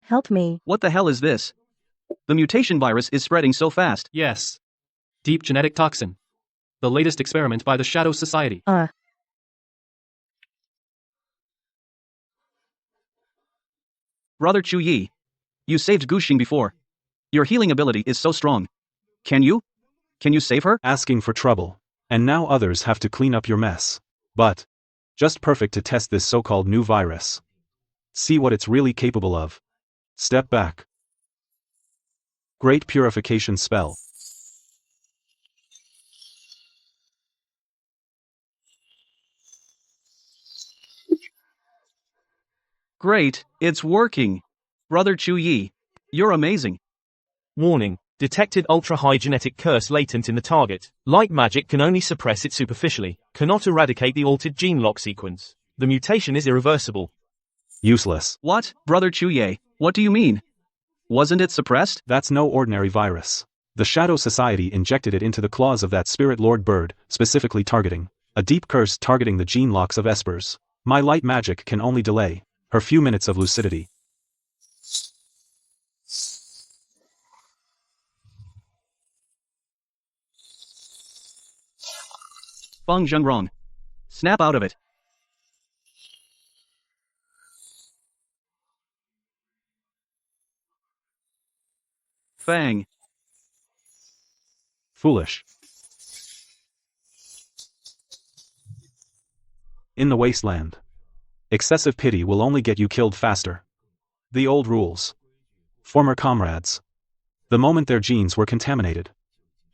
Help me. What the hell is this? The mutation virus is spreading so fast. Yes. Deep genetic toxin. The latest experiment by the Shadow Society. Brother Chu Yi. You saved Gu Xing before. Your healing ability is so strong. Can you? Can you save her? Asking for trouble. And now others have to clean up your mess. But just perfect to test this so-called new virus. See what it's really capable of. Step back. Great purification spell. Great, it's working. Brother Chu Yi, you're amazing. Warning. Detected ultra-high genetic curse latent in the target. Light magic can only suppress it superficially, cannot eradicate the altered gene lock sequence. The mutation is irreversible. Useless. What, Brother Chu Yi, what do you mean? Wasn't it suppressed? That's no ordinary virus. The Shadow Society injected it into the claws of that Spirit Lord bird, specifically targeting a deep curse targeting the gene locks of espers. My light magic can only delay her few minutes of lucidity. Feng Zhengrong. Snap out of it. Fang. Foolish. In the wasteland. Excessive pity will only get you killed faster. The old rules. Former comrades. The moment their genes were contaminated,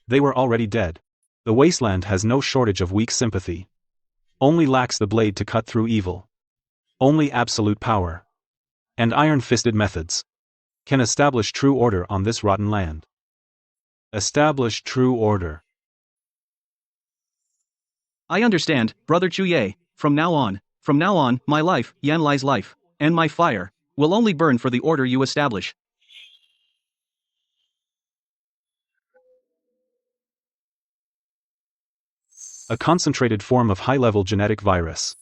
they were already dead. The wasteland has no shortage of weak sympathy. Only lacks the blade to cut through evil. Only absolute power and iron-fisted methods can establish true order on this rotten land. Establish true order. I understand, Brother Chu Yi. From now on, my life, Yan Lai's life, and my fire, will only burn for the order you establish. A concentrated form of high-level genetic virus.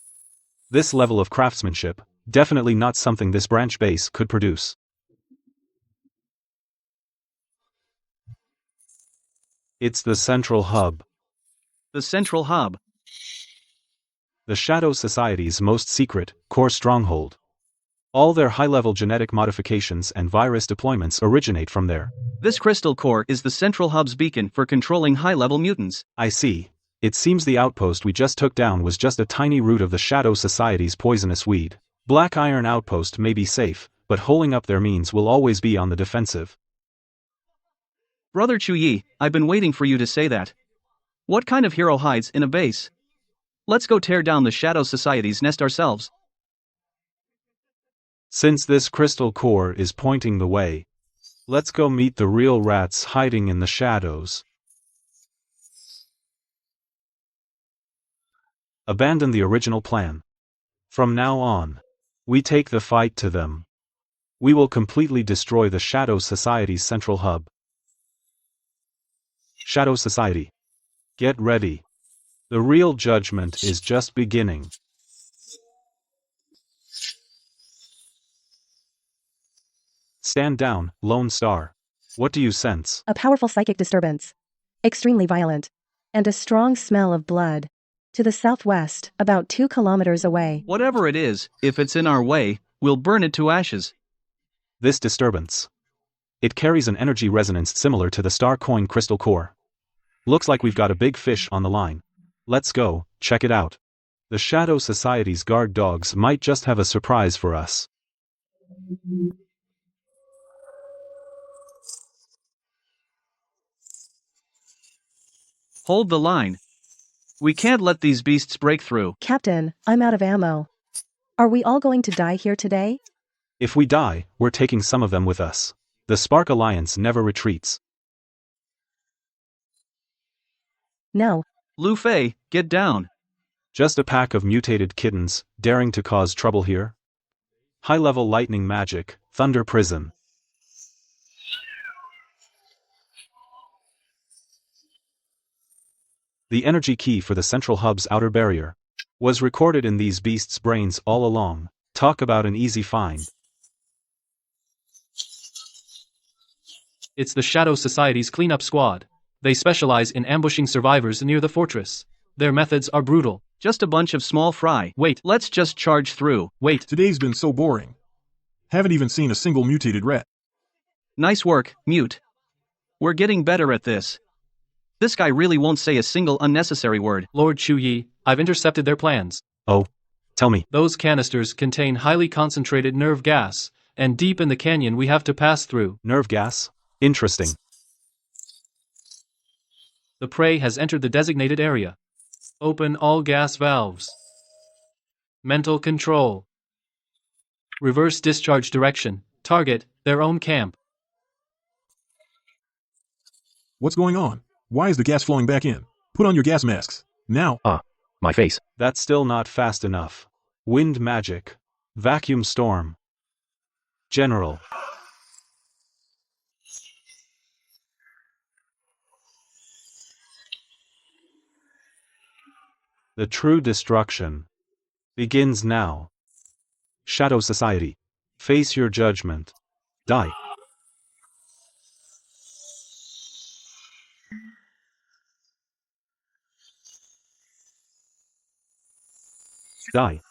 This level of craftsmanship, definitely not something this branch base could produce. It's the central hub. The central hub. The Shadow Society's most secret, core stronghold. All their high-level genetic modifications and virus deployments originate from there. This crystal core is the central hub's beacon for controlling high-level mutants. I see. It seems the outpost we just took down was just a tiny root of the Shadow Society's poisonous weed. Black Iron Outpost may be safe, but holding up their means will always be on the defensive. Brother Chu Yi, I've been waiting for you to say that. What kind of hero hides in a base? Let's go tear down the Shadow Society's nest ourselves. Since this crystal core is pointing the way, let's go meet the real rats hiding in the shadows. Abandon the original plan. From now on, we take the fight to them. We will completely destroy the Shadow Society's central hub. Shadow Society. Get ready. The real judgment is just beginning. Stand down, Lone Star. What do you sense? A powerful psychic disturbance. Extremely violent. And a strong smell of blood. To the southwest, about 2 kilometers away. Whatever it is, if it's in our way, we'll burn it to ashes. This disturbance. It carries an energy resonance similar to the Star Coin crystal core. Looks like we've got a big fish on the line. Let's go, check it out. The Shadow Society's guard dogs might just have a surprise for us. Hold the line. We can't let these beasts break through. Captain, I'm out of ammo. Are we all going to die here today? If we die, we're taking some of them with us. The Spark Alliance never retreats. No. Lu Fei, get down. Just a pack of mutated kittens, daring to cause trouble here? High-level lightning magic, thunder prism. The energy key for the central hub's outer barrier was recorded in these beasts' brains all along. Talk about an easy find. It's the Shadow Society's cleanup squad. They specialize in ambushing survivors near the fortress. Their methods are brutal. Just a bunch of small fry. Wait. Let's just charge through. Wait. Today's been so boring. Haven't even seen a single mutated rat. Nice work, Mute. We're getting better at this. This guy really won't say a single unnecessary word. Lord Chu Yi, I've intercepted their plans. Oh, tell me. Those canisters contain highly concentrated nerve gas, and deep in the canyon we have to pass through. Nerve gas? Interesting. The prey has entered the designated area. Open all gas valves. Mental control. Reverse discharge direction. Target, their own camp. What's going on? Why is the gas flowing back in? Put on your gas masks. Now. My face. That's still not fast enough. Wind magic. Vacuum storm. General. The true destruction begins now. Shadow Society. Face your judgment. Die. Die.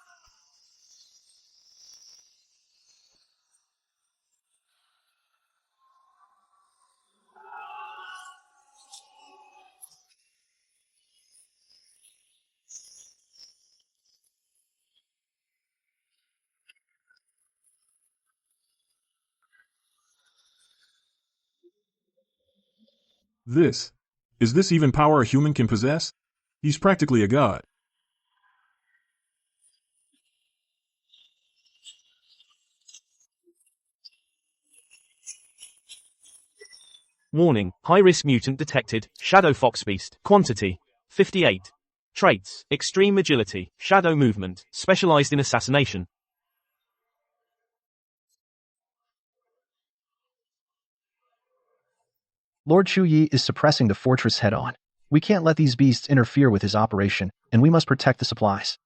This. Is this even power a human can possess? He's practically a god. Warning, high-risk mutant detected, Shadow Foxbeast, quantity, 58. Traits, extreme agility, shadow movement, specialized in assassination. Lord Chu Yi is suppressing the fortress head-on. We can't let these beasts interfere with his operation, and we must protect the supplies.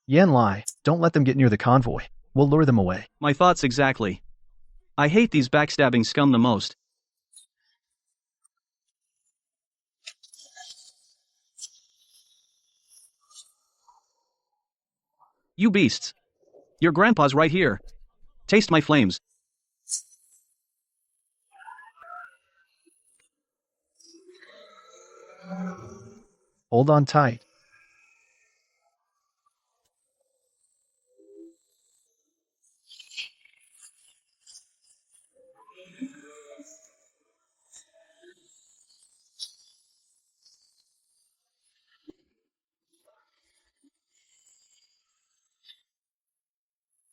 Yan Lai, don't let them get near the convoy. We'll lure them away. My thoughts exactly. I hate these backstabbing scum the most. You beasts. Your grandpa's right here. Taste my flames. Hold on tight.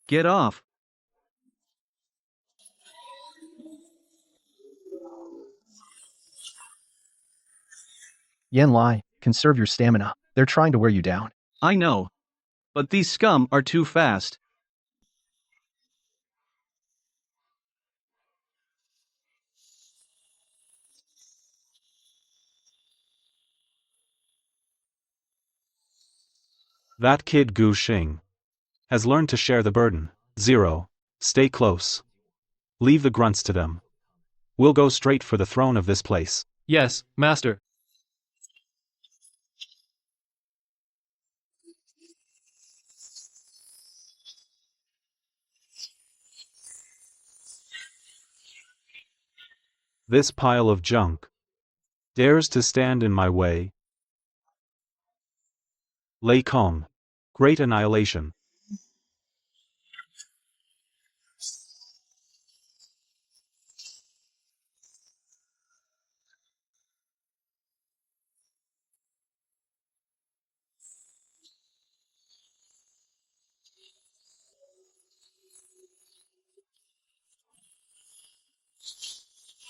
Get off. Yan Lai, conserve your stamina. They're trying to wear you down. I know. But these scum are too fast. That kid Gu Xing has learned to share the burden. 0. Stay close. Leave the grunts to them. We'll go straight for the throne of this place. Yes, master. This pile of junk dares to stand in my way. Lei Kong. Great annihilation.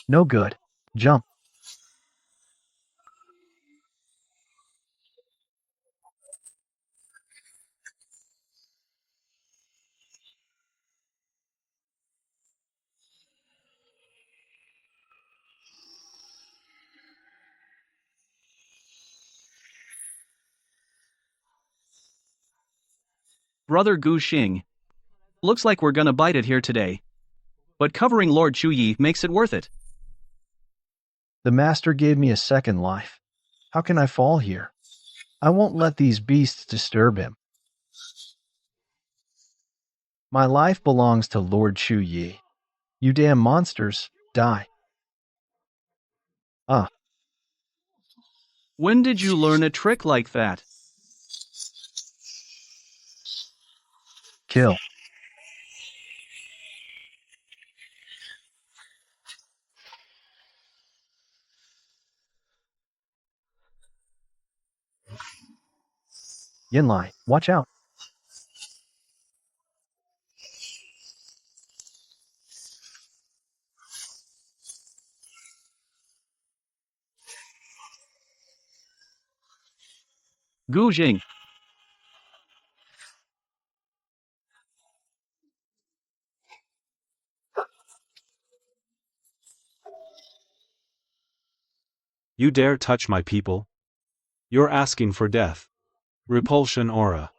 No good. Jump. Brother Gu Xing. Looks like we're gonna bite it here today. But covering Lord Chu Yi makes it worth it. The master gave me a second life. How can I fall here? I won't let these beasts disturb him. My life belongs to Lord Chu Yi. You damn monsters, die. When did you learn a trick like that? Kill. Yinlai, watch out. Gu Jing. You dare touch my people? You're asking for death. Repulsion aura.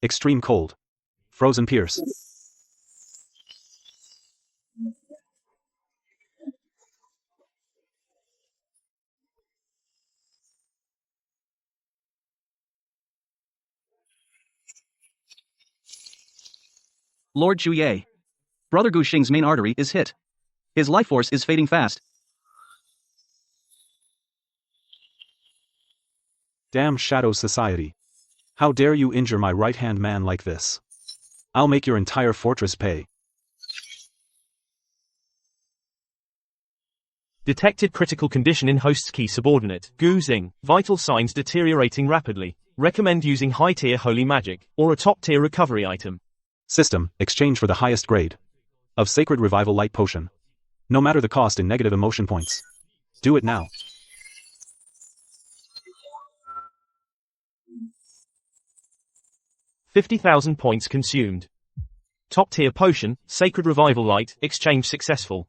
Extreme cold. Frozen pierce. Lord Chuye. Brother Gu Xing's main artery is hit. His life force is fading fast. Damn Shadow Society. How dare you injure my right-hand man like this? I'll make your entire fortress pay. Detected critical condition in host's key subordinate. Gu Xing. Vital signs deteriorating rapidly. Recommend using high-tier holy magic, or a top-tier recovery item. System, exchange for the highest grade of Sacred Revival Light Potion. No matter the cost in negative emotion points. Do it now. $50,000 points consumed. Top-tier potion, Sacred Revival Light, exchange successful.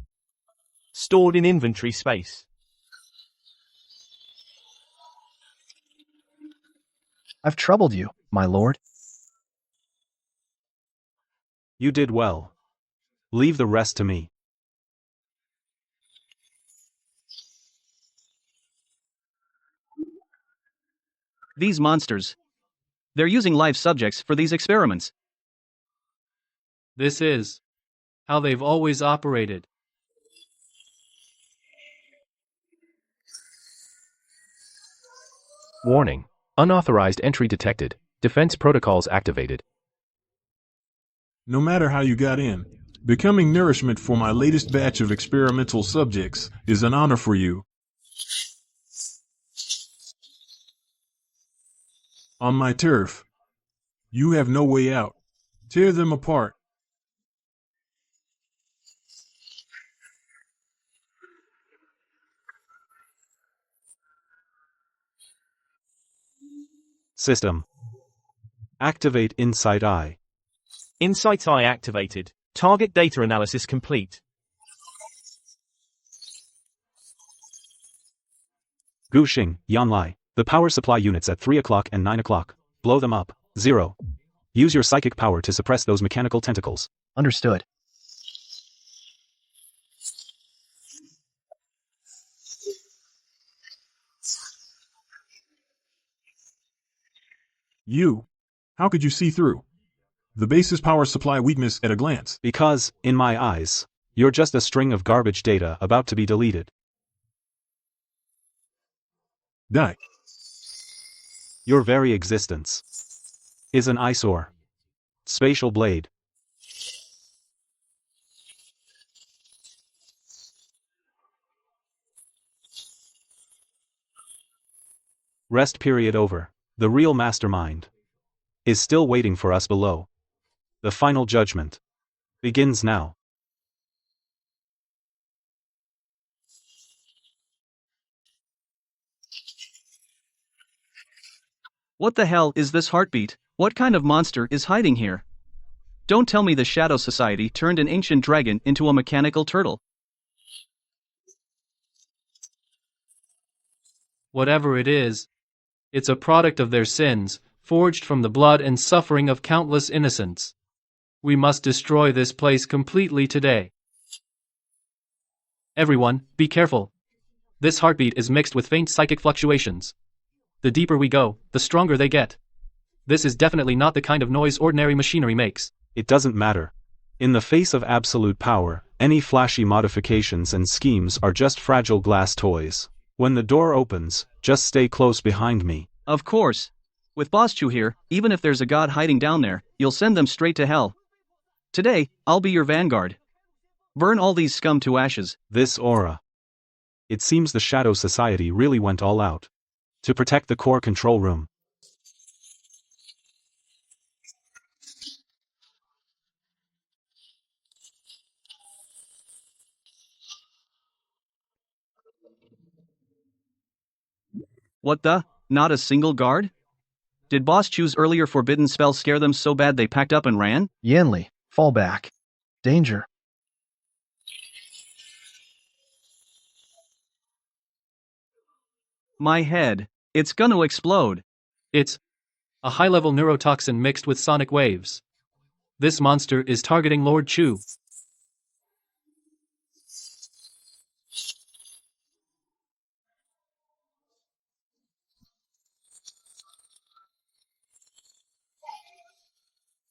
Stored in inventory space. I've troubled you, my lord. You did well. Leave the rest to me. These monsters. They're using live subjects for these experiments. This is how they've always operated. Warning. Unauthorized entry detected. Defense protocols activated. No matter how you got in, becoming nourishment for my latest batch of experimental subjects is an honor for you. On my turf. You have no way out. Tear them apart. System. Activate Insight Eye. Insight Eye activated. Target data analysis complete. Gu Xing, Yanlai. The power supply units at 3 o'clock and 9 o'clock. Blow them up. 0. Use your psychic power to suppress those mechanical tentacles. Understood. You. How could you see through the base's power supply weakness at a glance? Because, in my eyes, you're just a string of garbage data about to be deleted. Die. Your very existence is an eyesore. Spatial blade. Rest period over. The real mastermind is still waiting for us below. The final judgment begins now. What the hell is this heartbeat? What kind of monster is hiding here? Don't tell me the Shadow Society turned an ancient dragon into a mechanical turtle. Whatever it is, it's a product of their sins, forged from the blood and suffering of countless innocents. We must destroy this place completely today. Everyone, be careful. This heartbeat is mixed with faint psychic fluctuations. The deeper we go, the stronger they get. This is definitely not the kind of noise ordinary machinery makes. It doesn't matter. In the face of absolute power, any flashy modifications and schemes are just fragile glass toys. When the door opens, just stay close behind me. Of course. With Boss Chu here, even if there's a god hiding down there, you'll send them straight to hell. Today, I'll be your vanguard. Burn all these scum to ashes. This aura. It seems the Shadow Society really went all out to protect the core control room. What the? Not a single guard? Did Boss Chu's earlier forbidden spell scare them so bad they packed up and ran? Yanli, fall back. Danger. My head. It's gonna explode. It's a high-level neurotoxin mixed with sonic waves. This monster is targeting Lord Chu.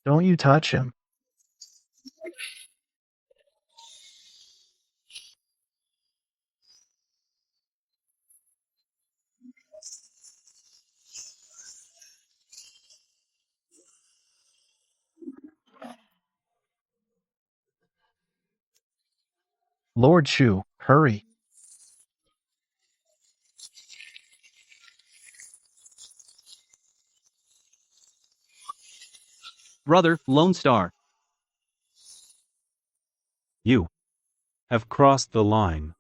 Don't you touch him. Lord Chu, hurry. Brother, Lone Star. You have crossed the line.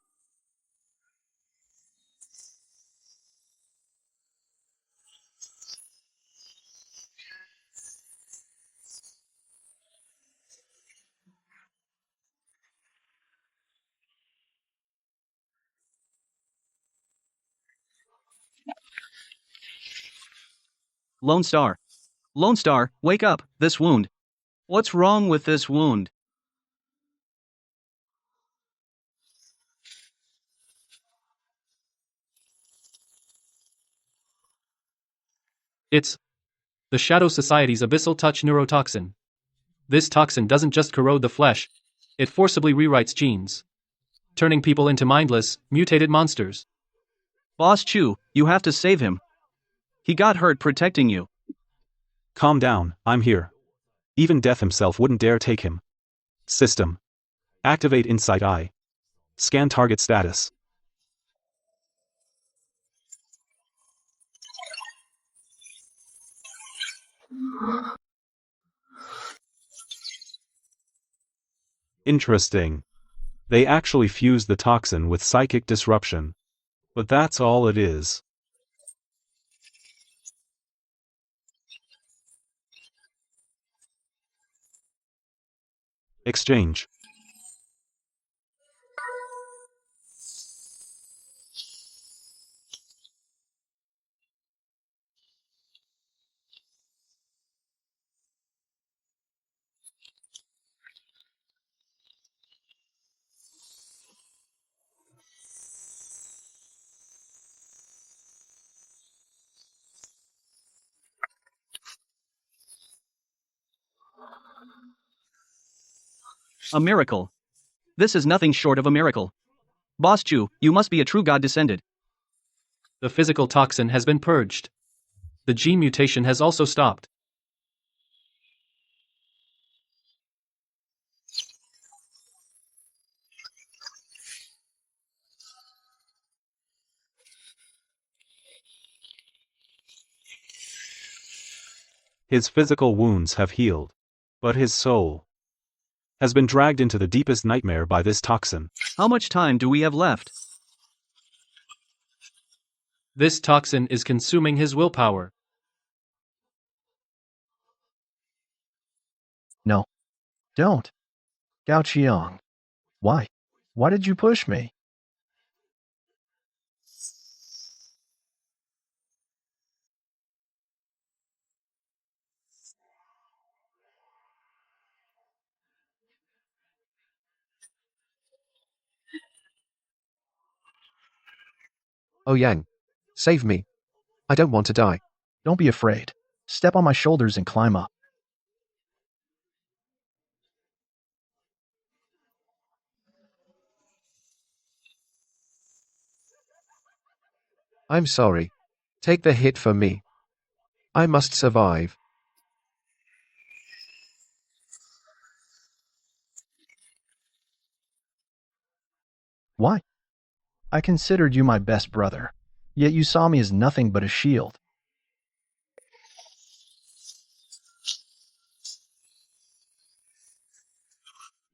Lone Star. Lone Star, wake up, this wound. What's wrong with this wound? It's the Shadow Society's abyssal touch neurotoxin. This toxin doesn't just corrode the flesh, it forcibly rewrites genes, turning people into mindless, mutated monsters. Boss Chu, you have to save him. He got hurt protecting you. Calm down, I'm here. Even Death himself wouldn't dare take him. System. Activate Insight Eye. Scan target status. Interesting. They actually fused the toxin with psychic disruption. But that's all it is. Exchange. A miracle. This is nothing short of a miracle. Boss Chu, you must be a true god descended. The physical toxin has been purged. The gene mutation has also stopped. His physical wounds have healed. But his soul has been dragged into the deepest nightmare by this toxin. How much time do we have left? This toxin is consuming his willpower. No. Don't. Gao Qiang. Why? Why did you push me? Oh Yang. Save me. I don't want to die. Don't be afraid. Step on my shoulders and climb up. I'm sorry. Take the hit for me. I must survive. Why? I considered you my best brother, yet you saw me as nothing but a shield.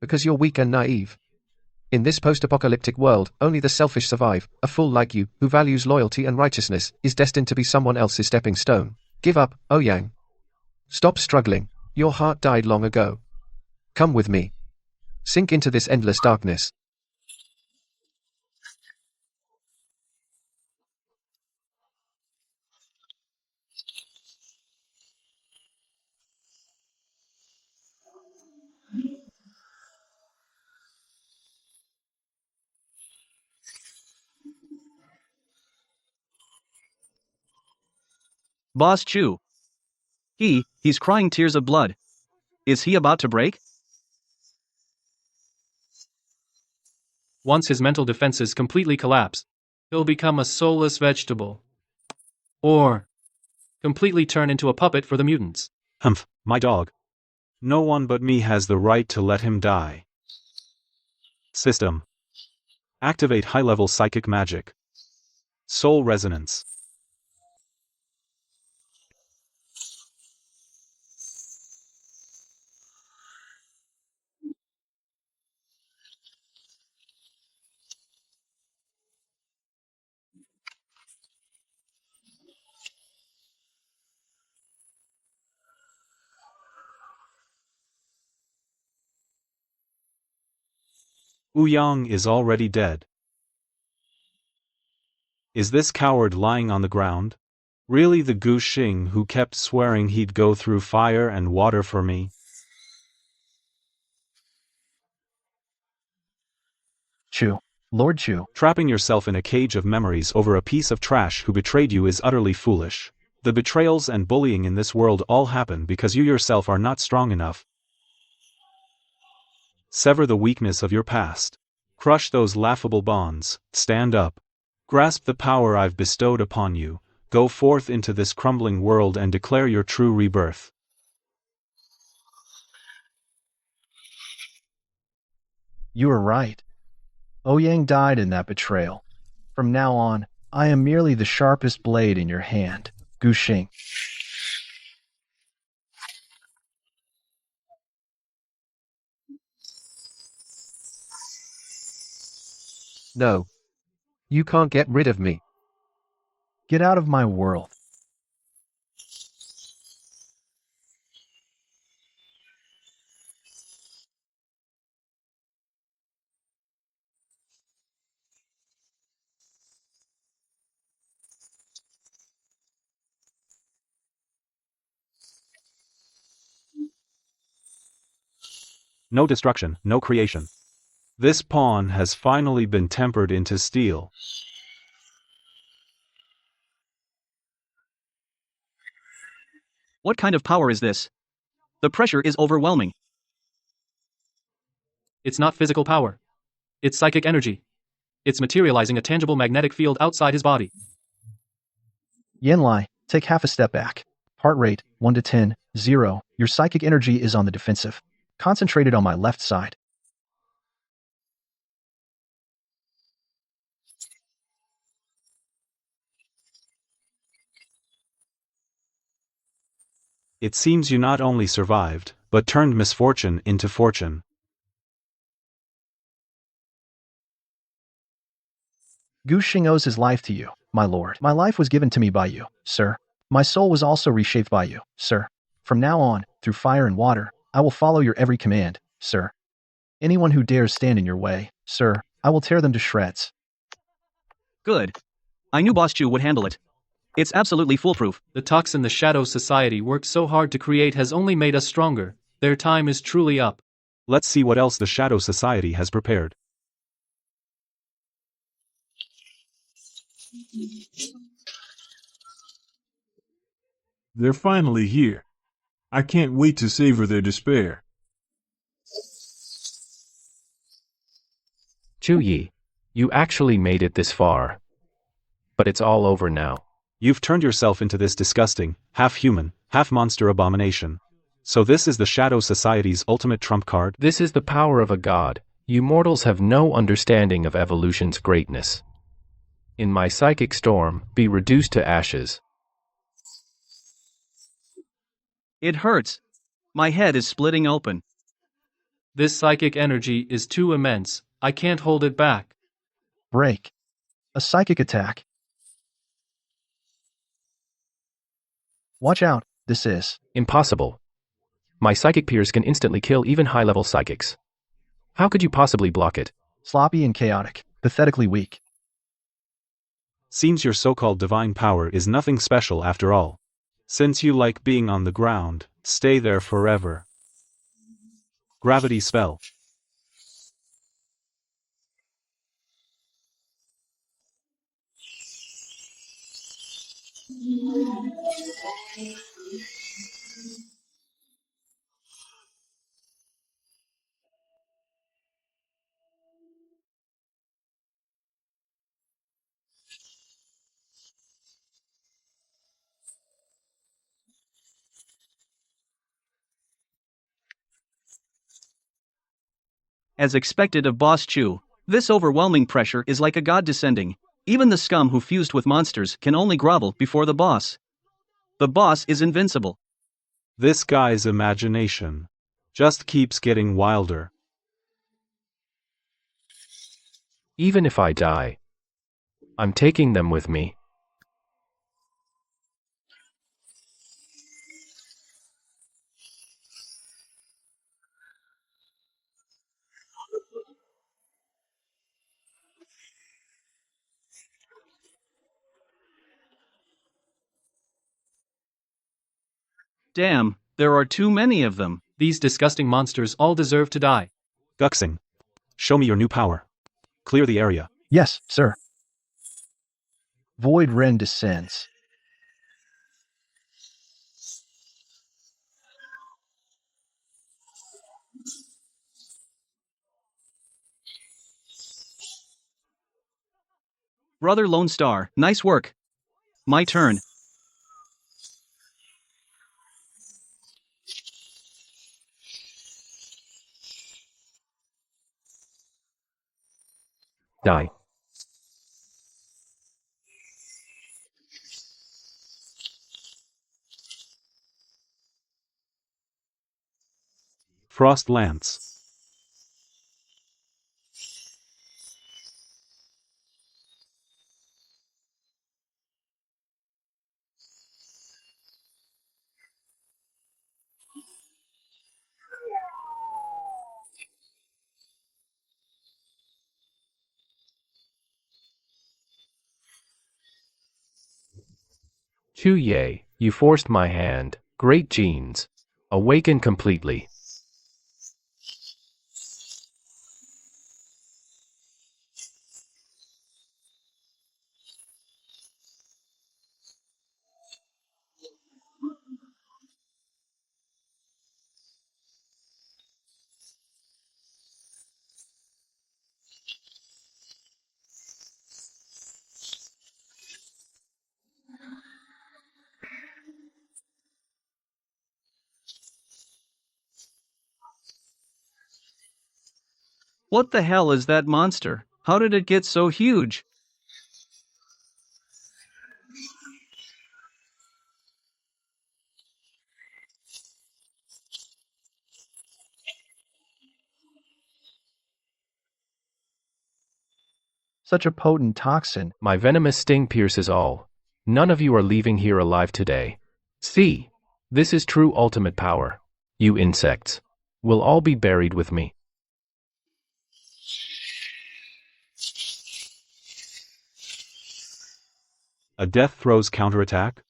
Because you're weak and naive. In this post-apocalyptic world, only the selfish survive. A fool like you, who values loyalty and righteousness, is destined to be someone else's stepping stone. Give up, Yang. Stop struggling. Your heart died long ago. Come with me. Sink into this endless darkness. Boss Chu. He's crying tears of blood. Is he about to break? Once his mental defenses completely collapse, he'll become a soulless vegetable. Or completely turn into a puppet for the mutants. Humph, my dog. No one but me has the right to let him die. System. Activate high-level psychic magic. Soul resonance. Yang is already dead. Is this coward lying on the ground really the Gu Xing who kept swearing he'd go through fire and water for me? Chu. Lord Chu. Trapping yourself in a cage of memories over a piece of trash who betrayed you is utterly foolish. The betrayals and bullying in this world all happen because you yourself are not strong enough. Sever the weakness of your past. Crush those laughable bonds. Stand up. Grasp the power I've bestowed upon you. Go forth into this crumbling world and declare your true rebirth. You are right. Yang died in that betrayal. From now on, I am merely the sharpest blade in your hand, Gu Xing. No. You can't get rid of me. Get out of my world. No destruction, no creation. This pawn has finally been tempered into steel. What kind of power is this? The pressure is overwhelming. It's not physical power. It's psychic energy. It's materializing a tangible magnetic field outside his body. Yanlai, take half a step back. Heart rate, 1 to 10, 0. Your psychic energy is on the defensive. Concentrated on my left side. It seems you not only survived, but turned misfortune into fortune. Gu Xing owes his life to you, my lord. My life was given to me by you, sir. My soul was also reshaped by you, sir. From now on, through fire and water, I will follow your every command, sir. Anyone who dares stand in your way, sir, I will tear them to shreds. Good. I knew Boss Chu would handle it. It's absolutely foolproof. The toxin the Shadow Society worked so hard to create has only made us stronger. Their time is truly up. Let's see what else the Shadow Society has prepared. They're finally here. I can't wait to savor their despair. Chu Yi, you actually made it this far. But it's all over now. You've turned yourself into this disgusting, half-human, half-monster abomination. So this is the Shadow Society's ultimate trump card? This is the power of a god. You mortals have no understanding of evolution's greatness. In my psychic storm, be reduced to ashes. It hurts. My head is splitting open. This psychic energy is too immense, I can't hold it back. Break. A psychic attack. Watch out, this is Impossible. My psychic peers can instantly kill even high-level psychics. How could you possibly block it? sloppy and chaotic, pathetically weak. Seems your so-called divine power is nothing special after all. Since you like being on the ground, stay there forever. Gravity spell. As expected of Boss Chu, this overwhelming pressure is like a god descending. Even the scum who fused with monsters can only grovel before the boss. The boss is invincible. This guy's imagination just keeps getting wilder. Even if I die, I'm taking them with me. Damn, there are too many of them. These disgusting monsters all deserve to die. Guxing. Show me your new power. Clear the area. Yes, sir. Void Ren descends. Brother Lone Star, nice work. My turn. Die. Frost Lance. Chu Ye, you forced my hand. Great genes. Awaken completely. What the hell is that monster? How did it get so huge? Such a potent toxin. My venomous sting pierces all. None of you are leaving here alive today. See, this is true ultimate power. You insects will all be buried with me. A death throws counterattack.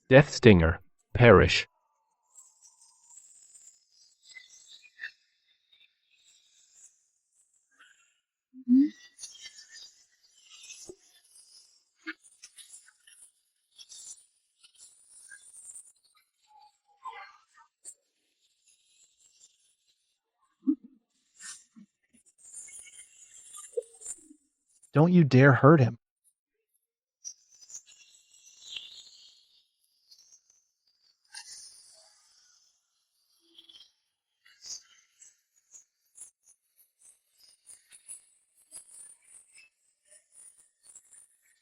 Death Stinger, perish. Don't you dare hurt him.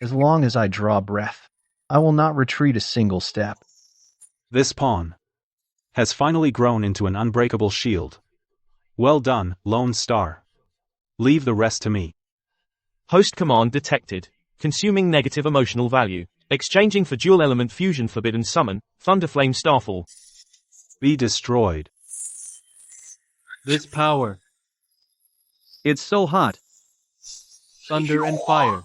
As long as I draw breath, I will not retreat a single step. This pawn has finally grown into an unbreakable shield. Well done, Lone Star. Leave the rest to me. Host command detected. Consuming negative emotional value. Exchanging for dual element fusion forbidden summon, Thunderflame Starfall. Be destroyed. This power. It's so hot. Thunder and fire.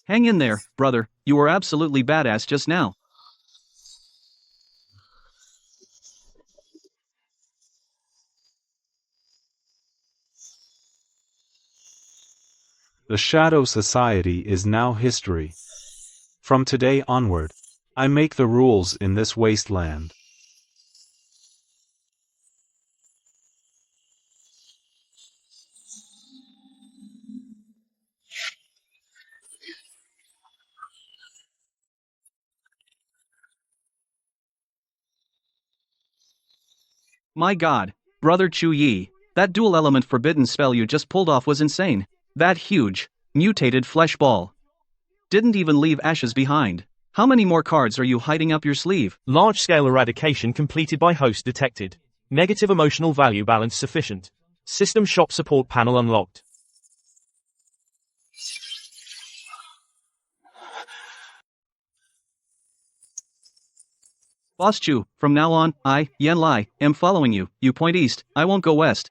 Hang in there, brother, you were absolutely badass just now. The Shadow Society is now history. From today onward, I make the rules in this wasteland. My god, brother Chu Yi, that dual element forbidden spell you just pulled off was insane. That huge, mutated flesh ball didn't even leave ashes behind. How many more cards are you hiding up your sleeve? Large-scale eradication completed by host detected. Negative emotional value balance sufficient. System shop support panel unlocked. Boss Chu, from now on, I, Yan Lai, am following you. You point east, I won't go west.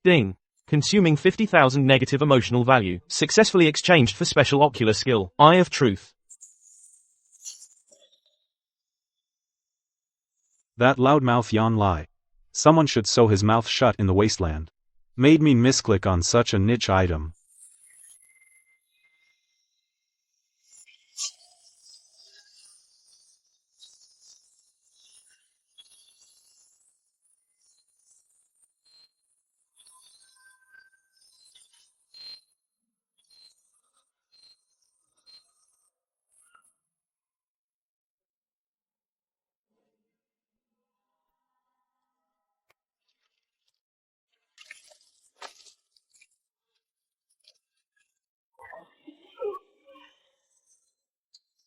Ding. Consuming 50,000 negative emotional value. Successfully exchanged for special ocular skill. Eye of Truth. That loudmouth Yan Lai. Someone should sew his mouth shut in the wasteland. Made me misclick on such a niche item.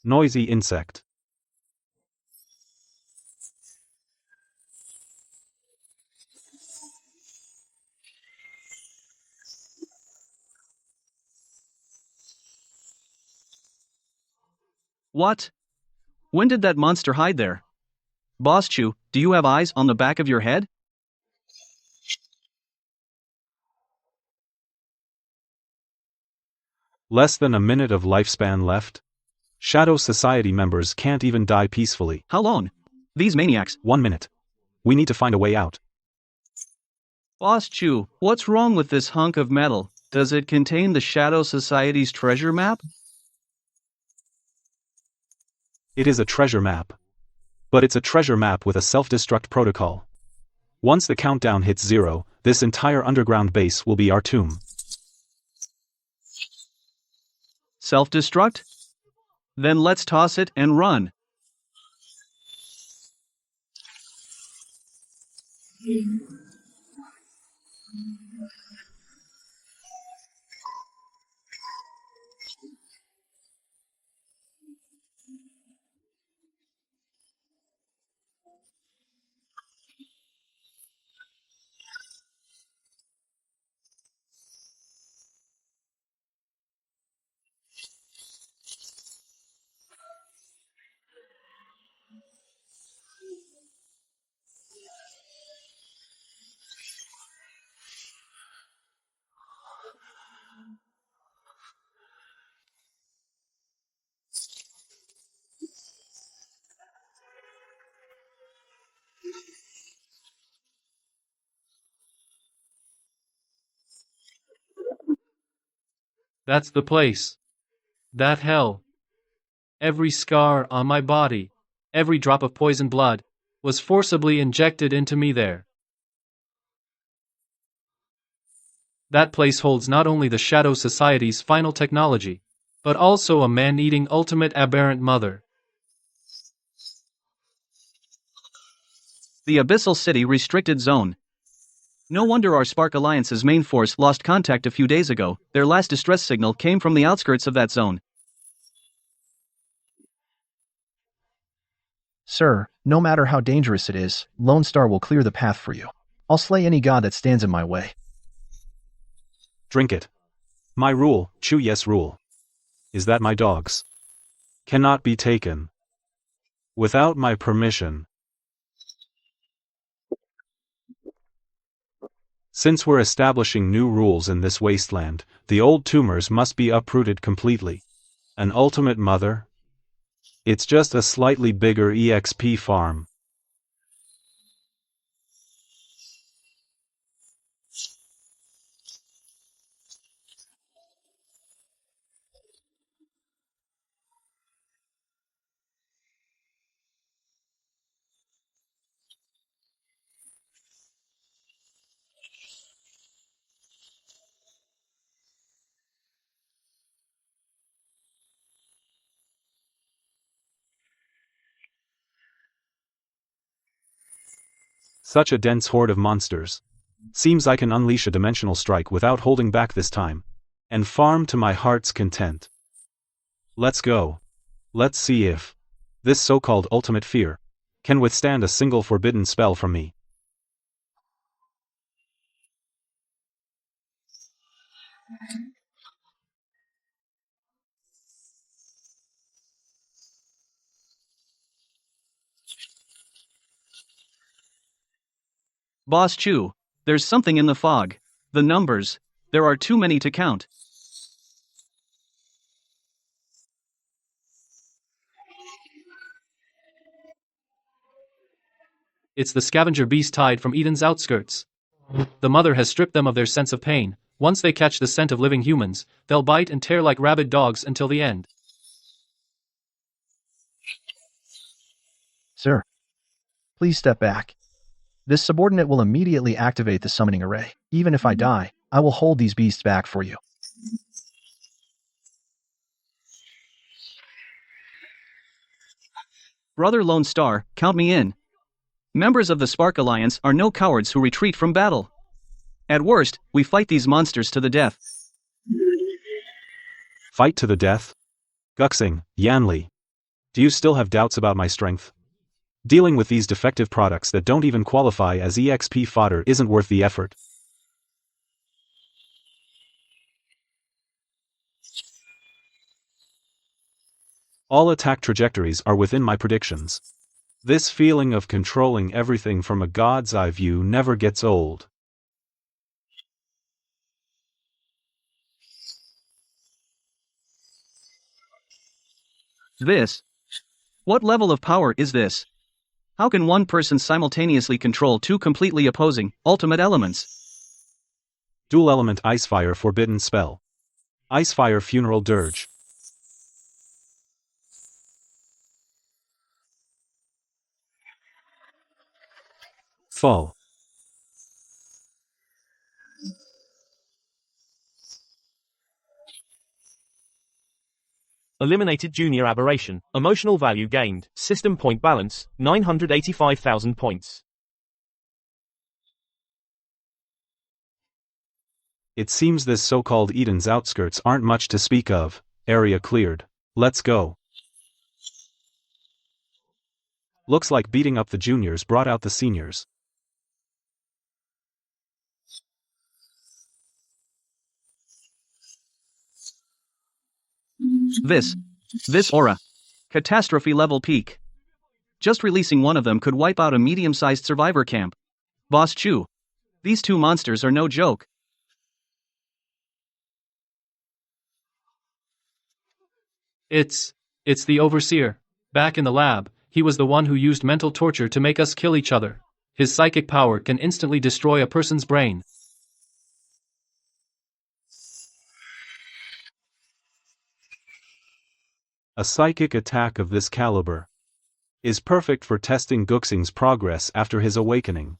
Noisy insect. What? When did that monster hide there? Boss Chu, do you have eyes on the back of your head? Less than a minute of lifespan left? Shadow Society members can't even die peacefully. How long? These maniacs. 1 minute. We need to find a way out. Boss Chu, what's wrong with this hunk of metal? Does it contain the Shadow Society's treasure map? It is a treasure map. But it's a treasure map with a self-destruct protocol. Once the countdown hits 0, this entire underground base will be our tomb. Self-destruct? Then let's toss it and run. That's the place. That hell. Every scar on my body, every drop of poison blood, was forcibly injected into me there. That place holds not only the Shadow Society's final technology, but also a man-eating ultimate aberrant mother. The Abyssal City Restricted Zone. No wonder our Spark Alliance's main force lost contact a few days ago. Their last distress signal came from the outskirts of that zone. Sir, no matter how dangerous it is, Lone Star will clear the path for you. I'll slay any god that stands in my way. Drink it. My rule, chew yes rule, is that my dogs cannot be taken without my permission. Since we're establishing new rules in this wasteland, the old tumors must be uprooted completely. An ultimate mother? It's just a slightly bigger EXP farm. Such a dense horde of monsters. Seems I can unleash a dimensional strike without holding back this time, and farm to my heart's content. Let's go. Let's see if this so-called ultimate fear can withstand a single forbidden spell from me. Boss Chu, there's something in the fog. The numbers, there are too many to count. It's the scavenger beast tide from Eden's outskirts. The mother has stripped them of their sense of pain. Once they catch the scent of living humans, they'll bite and tear like rabid dogs until the end. Sir, please step back. This subordinate will immediately activate the summoning array. Even if I die, I will hold these beasts back for you. Brother Lone Star, count me in. Members of the Spark Alliance are no cowards who retreat from battle. At worst, we fight these monsters to the death. Fight to the death? Guxing, Yanli. Do you still have doubts about my strength? Dealing with these defective products that don't even qualify as EXP fodder isn't worth the effort. All attack trajectories are within my predictions. This feeling of controlling everything from a god's eye view never gets old. This? What level of power is this? How can one person simultaneously control two completely opposing, ultimate elements? Dual element Icefire forbidden spell. Icefire funeral dirge. Fall. Eliminated junior aberration. Emotional value gained. System point balance, 985,000 points. It seems this so-called Eden's outskirts aren't much to speak of. Area cleared. Let's go. Looks like beating up the juniors brought out the seniors. This aura. Catastrophe level peak. Just releasing one of them could wipe out a medium-sized survivor camp. Boss Chu. These two monsters are no joke. It's the Overseer. Back in the lab, he was the one who used mental torture to make us kill each other. His psychic power can instantly destroy a person's brain. A psychic attack of this caliber is perfect for testing Guxing's progress after his awakening.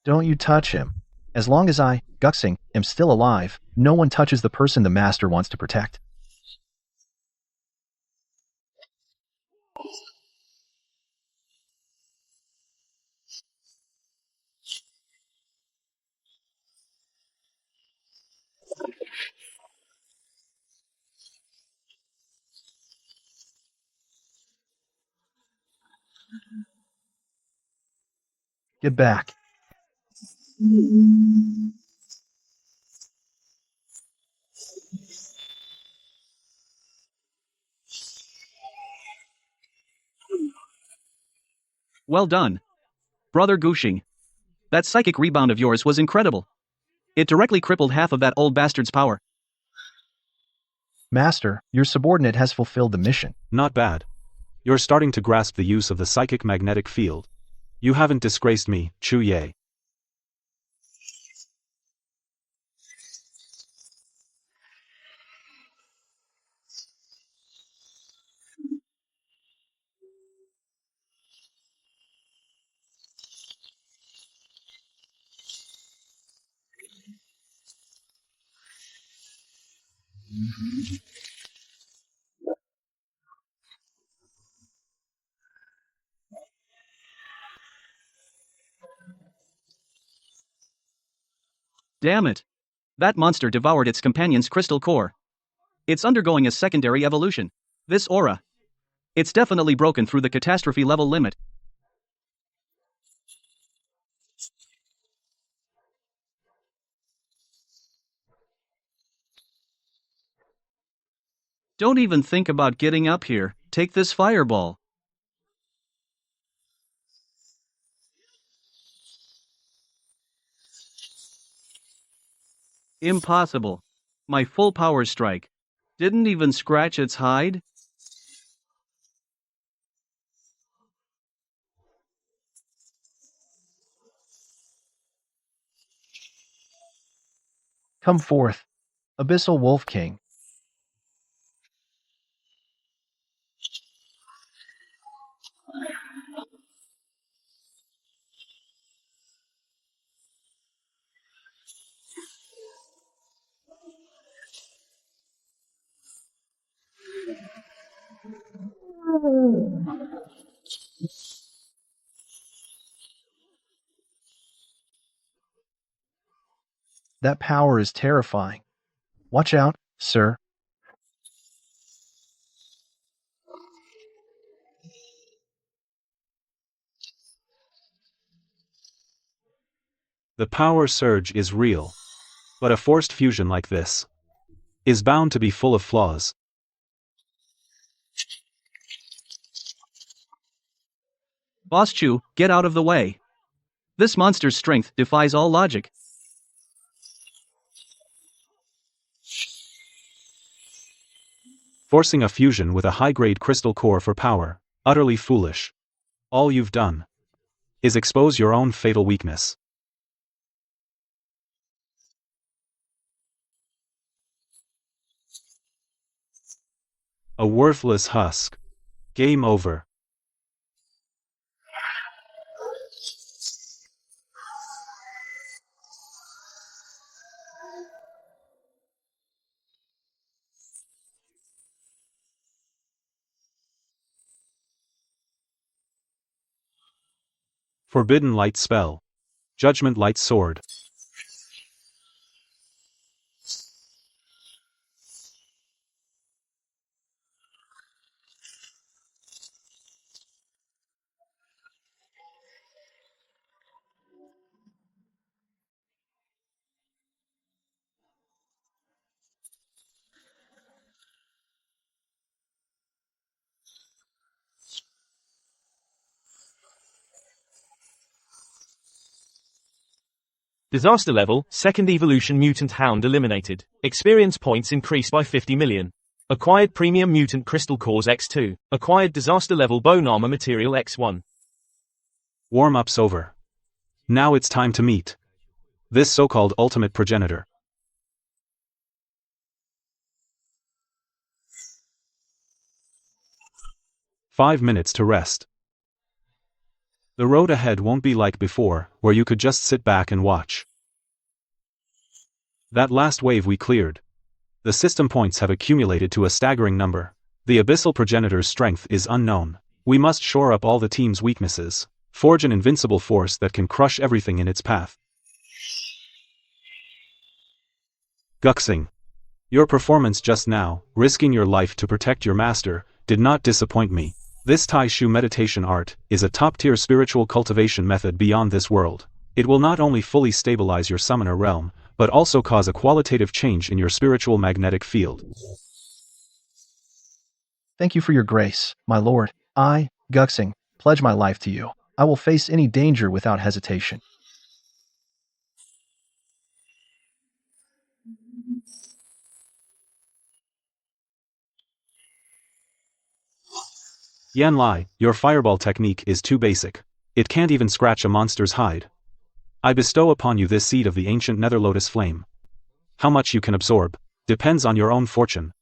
Don't you touch him. As long as I, Guxing, am still alive, no one touches the person the master wants to protect. Get back. Well done. Brother Gushing. That psychic rebound of yours was incredible. It directly crippled half of that old bastard's power. Master, your subordinate has fulfilled the mission. Not bad. You're starting to grasp the use of the psychic magnetic field. You haven't disgraced me, Chu Ye. Damn it. That monster devoured its companion's crystal core. It's undergoing a secondary evolution. This aura. It's definitely broken through the catastrophe level limit. Don't even think about getting up here. Take this fireball. Impossible. My full power strike didn't even scratch its hide? Come forth, Abyssal Wolf King. That power is terrifying. Watch out, sir. The power surge is real. But a forced fusion like this is bound to be full of flaws. Boss Chu, get out of the way. This monster's strength defies all logic. Forcing a fusion with a high-grade crystal core for power, utterly foolish. All you've done is expose your own fatal weakness. A worthless husk. Game over. Forbidden Light Spell. Judgment Light Sword. Disaster level, second evolution mutant hound eliminated. Experience points increased by 50 million. Acquired premium mutant crystal cores X2. Acquired disaster level bone armor material X1. Warm-up's over. Now it's time to meet this so-called ultimate progenitor. "5 minutes to rest." The road ahead won't be like before, where you could just sit back and watch. That last wave we cleared. The system points have accumulated to a staggering number. The abyssal progenitor's strength is unknown. We must shore up all the team's weaknesses. Forge an invincible force that can crush everything in its path. Guxing. Your performance just now, risking your life to protect your master, did not disappoint me. This Tai Shu meditation art is a top-tier spiritual cultivation method beyond this world. It will not only fully stabilize your summoner realm, but also cause a qualitative change in your spiritual magnetic field. Thank you for your grace, my lord. I, Guxing, pledge my life to you. I will face any danger without hesitation. Yanlai, your fireball technique is too basic. It can't even scratch a monster's hide. I bestow upon you this seed of the ancient nether lotus flame. How much you can absorb depends on your own fortune.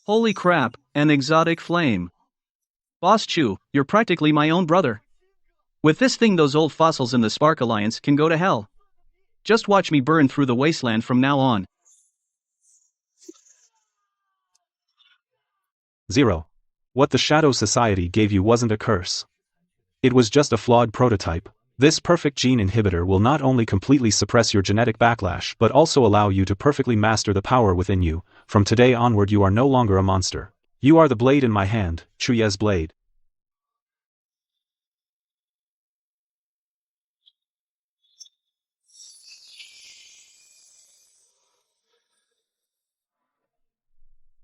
Holy crap, an exotic flame. Boss Chu, you're practically my own brother. With this thing, those old fossils in the Spark Alliance can go to hell. Just watch me burn through the wasteland from now on. 0. What the Shadow Society gave you wasn't a curse. It was just a flawed prototype. This perfect gene inhibitor will not only completely suppress your genetic backlash but also allow you to perfectly master the power within you. From today onward you are no longer a monster. You are the blade in my hand, Chuye's blade.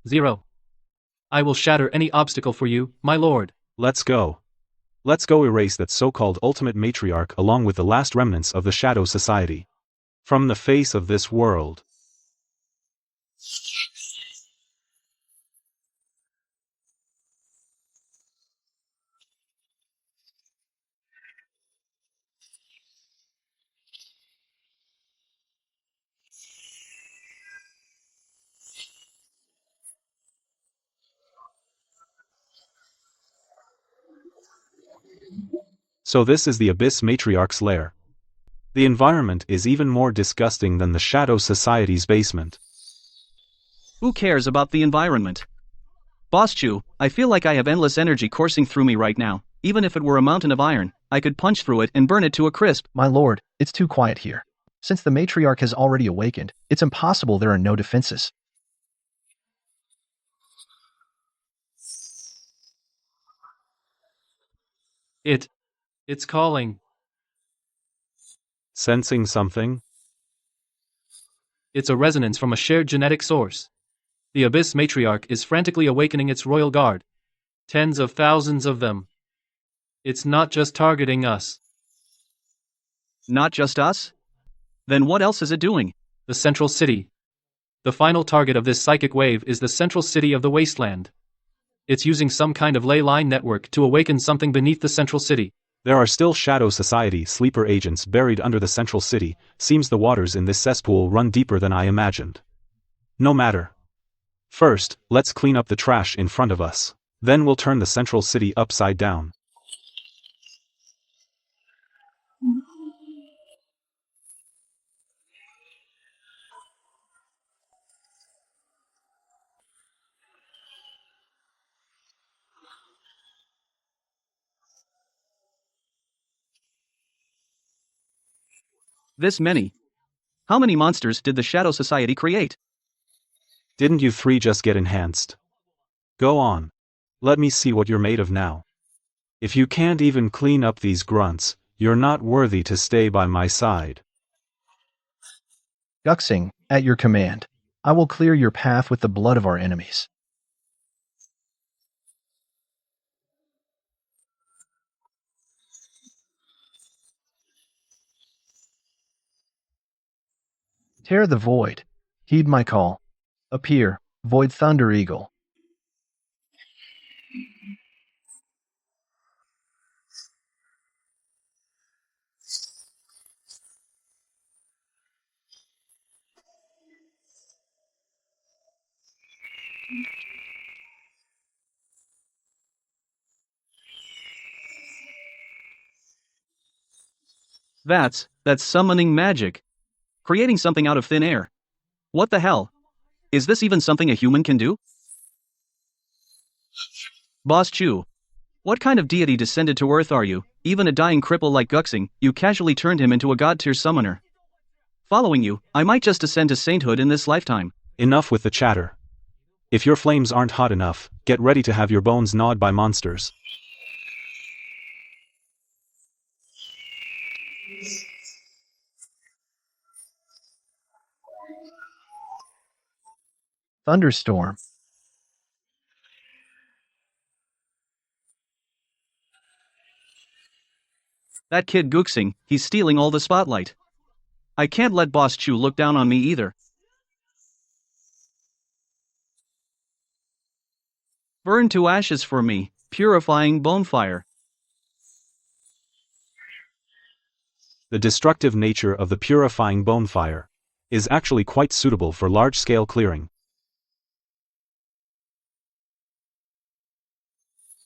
Zero. I will shatter any obstacle for you, my lord. Let's go. Let's go erase that so-called ultimate matriarch along with the last remnants of the Shadow Society from the face of this world. So this is the Abyss Matriarch's lair. The environment is even more disgusting than the Shadow Society's basement. Who cares about the environment? Boss Chu, I feel like I have endless energy coursing through me right now. Even if it were a mountain of iron, I could punch through it and burn it to a crisp. My lord, it's too quiet here. Since the matriarch has already awakened, it's impossible there are no defenses. It's calling. Sensing something? It's a resonance from a shared genetic source. The Abyss Matriarch is frantically awakening its royal guard. Tens of thousands of them. It's not just targeting us. Not just us? Then what else is it doing? The central city. The final target of this psychic wave is the central city of the wasteland. It's using some kind of ley line network to awaken something beneath the central city. There are still Shadow Society sleeper agents buried under the central city. Seems the waters in this cesspool run deeper than I imagined. No matter. First, let's clean up the trash in front of us. Then we'll turn the central city upside down. This many. How many monsters did the Shadow Society create? Didn't you three just get enhanced? Go on. Let me see what you're made of now. If you can't even clean up these grunts, you're not worthy to stay by my side. Guxing, at your command. I will clear your path with the blood of our enemies. Tear the void. Heed my call. Appear, void thunder eagle. That's summoning magic. Creating something out of thin air. What the hell? Is this even something a human can do? Boss Chu. What kind of deity descended to Earth are you? Even a dying cripple like Guxing, you casually turned him into a god-tier summoner. Following you, I might just ascend to sainthood in this lifetime. Enough with the chatter. If your flames aren't hot enough, get ready to have your bones gnawed by monsters. Thunderstorm. That kid Guxing, he's stealing all the spotlight. I can't let Boss Chu look down on me either. Burn to ashes for me, purifying bonfire. The destructive nature of the purifying bonfire is actually quite suitable for large-scale clearing.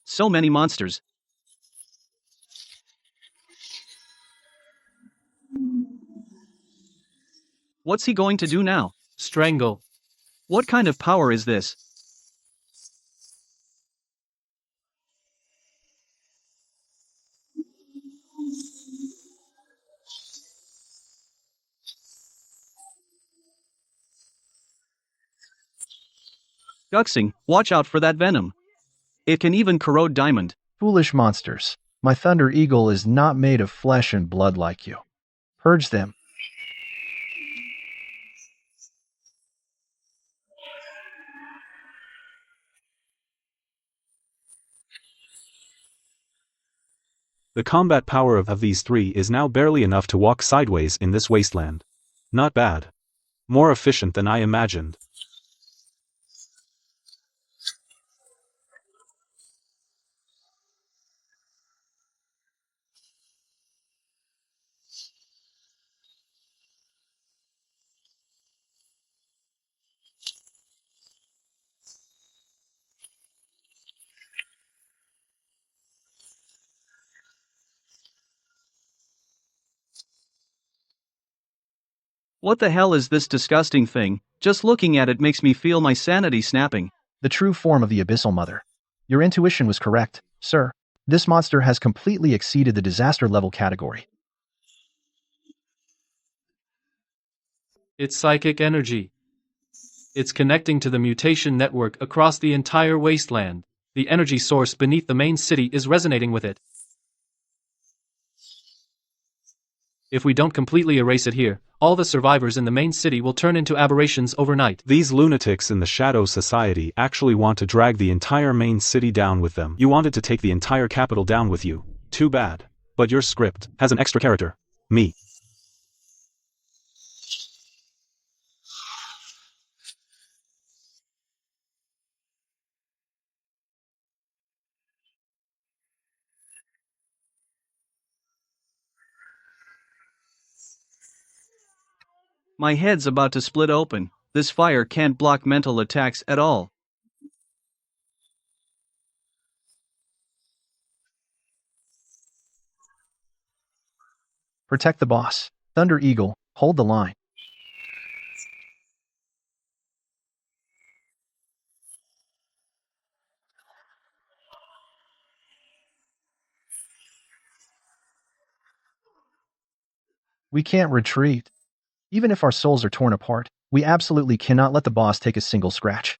So many monsters. What's he going to do now? Strangle. What kind of power is this? Guxing, watch out for that venom. It can even corrode diamond. Foolish monsters. My Thunder Eagle is not made of flesh and blood like you. Purge them. The combat power of these three is now barely enough to walk sideways in this wasteland. Not bad. More efficient than I imagined. What the hell is this disgusting thing? Just looking at it makes me feel my sanity snapping. The true form of the Abyssal Mother. Your intuition was correct, sir. This monster has completely exceeded the disaster level category. It's psychic energy. It's connecting to the mutation network across the entire wasteland. The energy source beneath the main city is resonating with it. If we don't completely erase it here, all the survivors in the main city will turn into aberrations overnight. These lunatics in the Shadow Society actually want to drag the entire main city down with them. You wanted to take the entire capital down with you. Too bad. But your script has an extra character. Me. My head's about to split open. This fire can't block mental attacks at all. Protect the boss. Thunder Eagle, hold the line. We can't retreat. Even if our souls are torn apart, we absolutely cannot let the boss take a single scratch.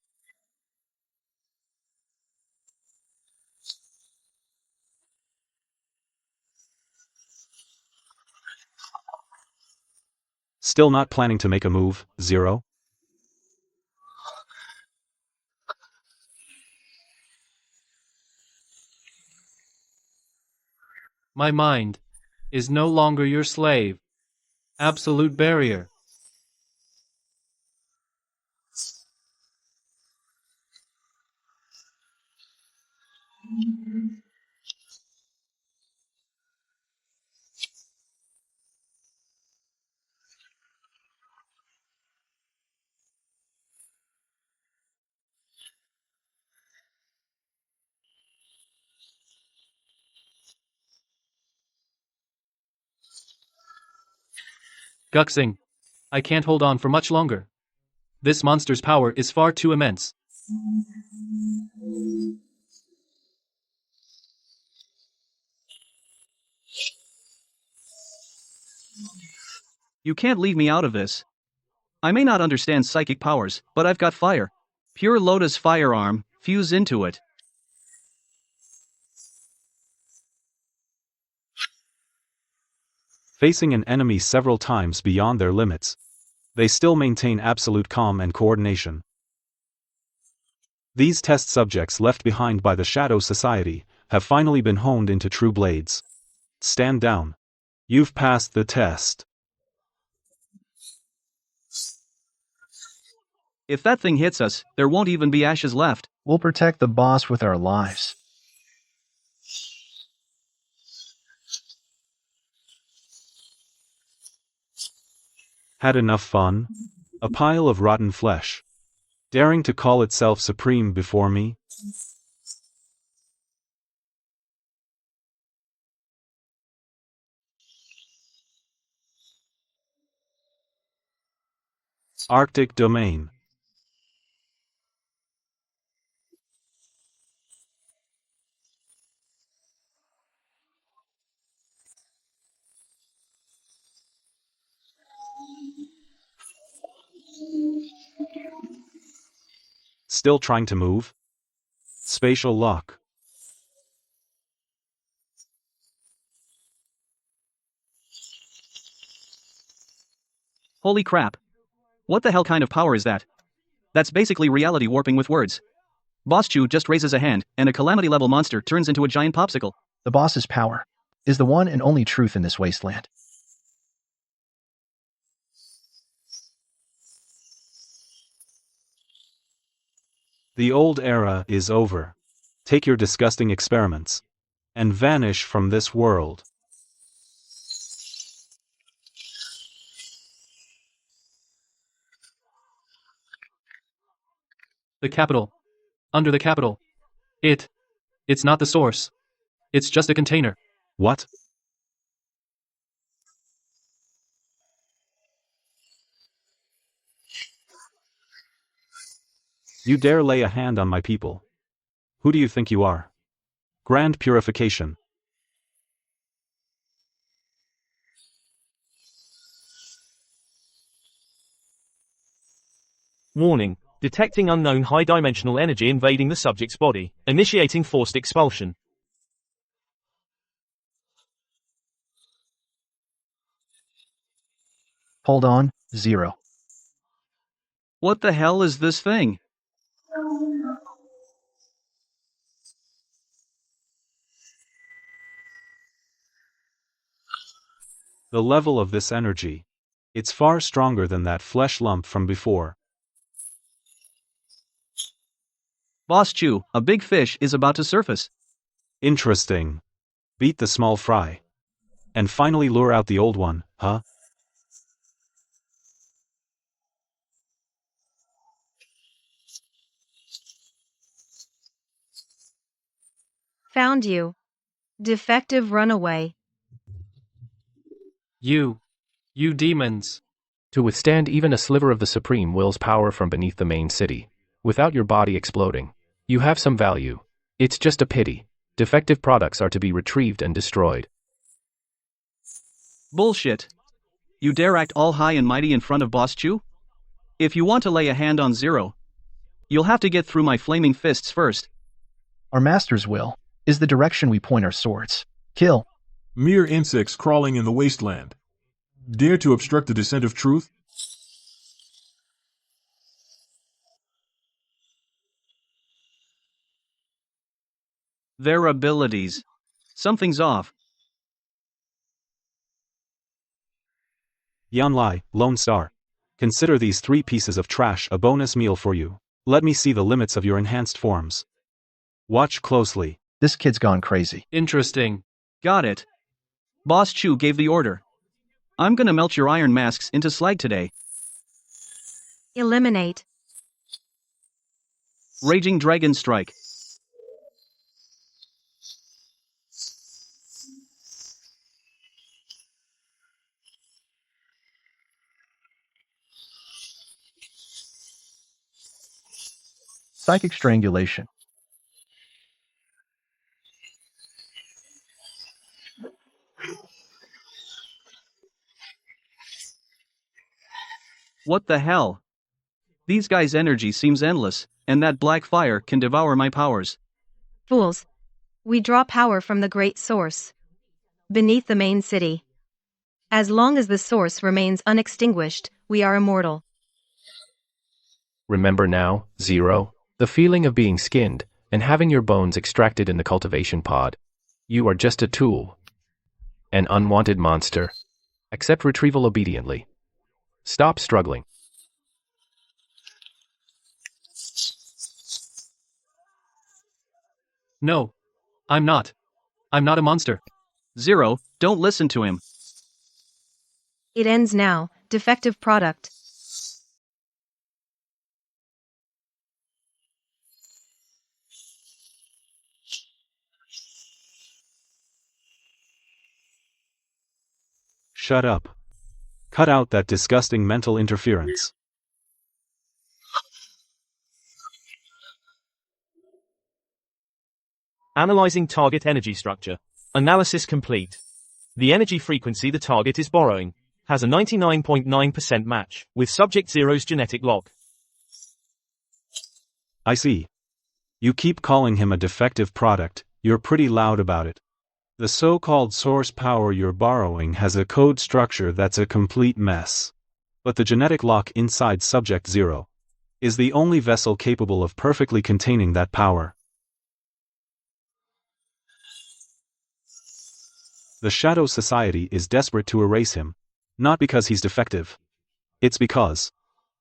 Still not planning to make a move, Zero? My mind is no longer your slave. Absolute barrier. Guxing. I can't hold on for much longer. This monster's power is far too immense. You can't leave me out of this. I may not understand psychic powers, but I've got fire. Pure Lotus firearm, fuse into it. Facing an enemy several times beyond their limits, they still maintain absolute calm and coordination. These test subjects left behind by the Shadow Society have finally been honed into true blades. Stand down. You've passed the test. If that thing hits us, there won't even be ashes left. We'll protect the boss with our lives. Had enough fun? A pile of rotten flesh. Daring to call itself supreme before me? Arctic domain. Still trying to move? Spatial lock. Holy crap. What the hell kind of power is that? That's basically reality warping with words. Boss Chu just raises a hand, and a calamity-level monster turns into a giant popsicle. The boss's power is the one and only truth in this wasteland. The old era is over. Take your disgusting experiments and vanish from this world. The capital. Under the capital. It's not the source. It's just a container. What? You dare lay a hand on my people? Who do you think you are? Grand purification. Warning. Detecting unknown high-dimensional energy invading the subject's body. Initiating forced expulsion. Hold on, 0. What the hell is this thing? The level of this energy. It's far stronger than that flesh lump from before. Boss Chu, a big fish is about to surface. Interesting. Beat the small fry. And finally lure out the old one, huh? Found you. Defective runaway. You demons. To withstand even a sliver of the Supreme Will's power from beneath the main city, without your body exploding, you have some value. It's just a pity. Defective products are to be retrieved and destroyed. Bullshit. You dare act all high and mighty in front of Boss Chu? If you want to lay a hand on 0, you'll have to get through my flaming fists first. Our master's will is the direction we point our swords. Kill. Mere insects crawling in the wasteland. Dare to obstruct the descent of truth? Their abilities. Something's off. Yanlai, Lone Star. Consider these 3 pieces of trash a bonus meal for you. Let me see the limits of your enhanced forms. Watch closely. This kid's gone crazy. Interesting. Got it. Boss Chu gave the order. I'm gonna melt your iron masks into slag today. Eliminate. Raging Dragon Strike. Psychic strangulation. What the hell? These guys' energy seems endless, and that black fire can devour my powers. Fools. We draw power from the great source. Beneath the main city. As long as the source remains unextinguished, we are immortal. Remember now, Zero, the feeling of being skinned and having your bones extracted in the cultivation pod. You are just a tool. An unwanted monster. Accept retrieval obediently. Stop struggling. No. I'm not. I'm not a monster. Zero, don't listen to him. It ends now, defective product. Shut up. Cut out that disgusting mental interference. Analyzing target energy structure. Analysis complete. The energy frequency the target is borrowing has a 99.9% match with subject Zero's genetic log. I see. You keep calling him a defective product, you're pretty loud about it. The so-called source power you're borrowing has a code structure that's a complete mess. But the genetic lock inside Subject Zero is the only vessel capable of perfectly containing that power. The Shadow Society is desperate to erase him, not because he's defective. It's because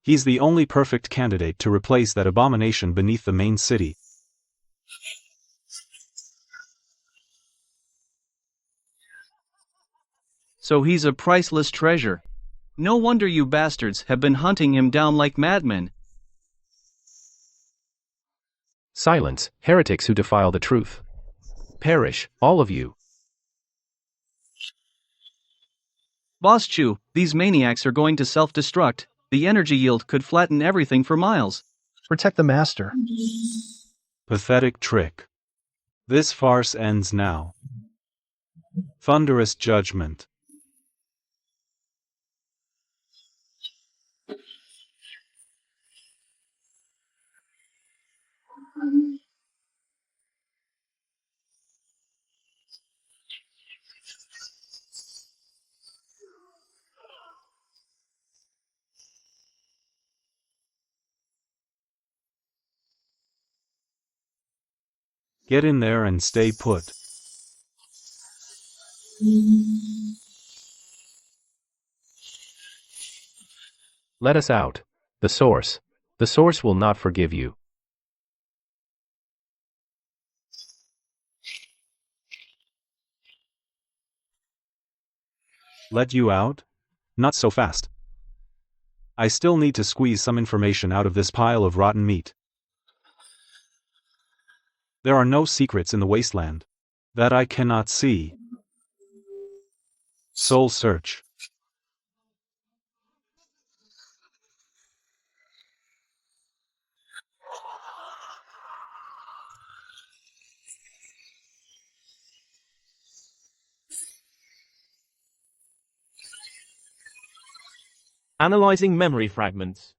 he's the only perfect candidate to replace that abomination beneath the main city. So he's a priceless treasure. No wonder you bastards have been hunting him down like madmen. Silence, heretics who defile the truth. Perish, all of you. Boss Chu, these maniacs are going to self-destruct. The energy yield could flatten everything for miles. Protect the master. Pathetic trick. This farce ends now. Thunderous judgment. Get in there and stay put. Let us out. The source. The source will not forgive you. Let you out? Not so fast. I still need to squeeze some information out of this pile of rotten meat. There are no secrets in the wasteland that I cannot see. Soul search. Analyzing memory fragments.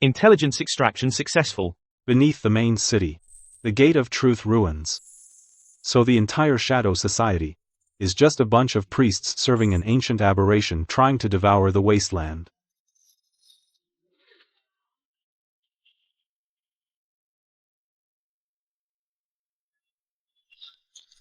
Intelligence extraction successful. Beneath the main city, the Gate of Truth ruins. So the entire Shadow Society is just a bunch of priests serving an ancient aberration trying to devour the wasteland.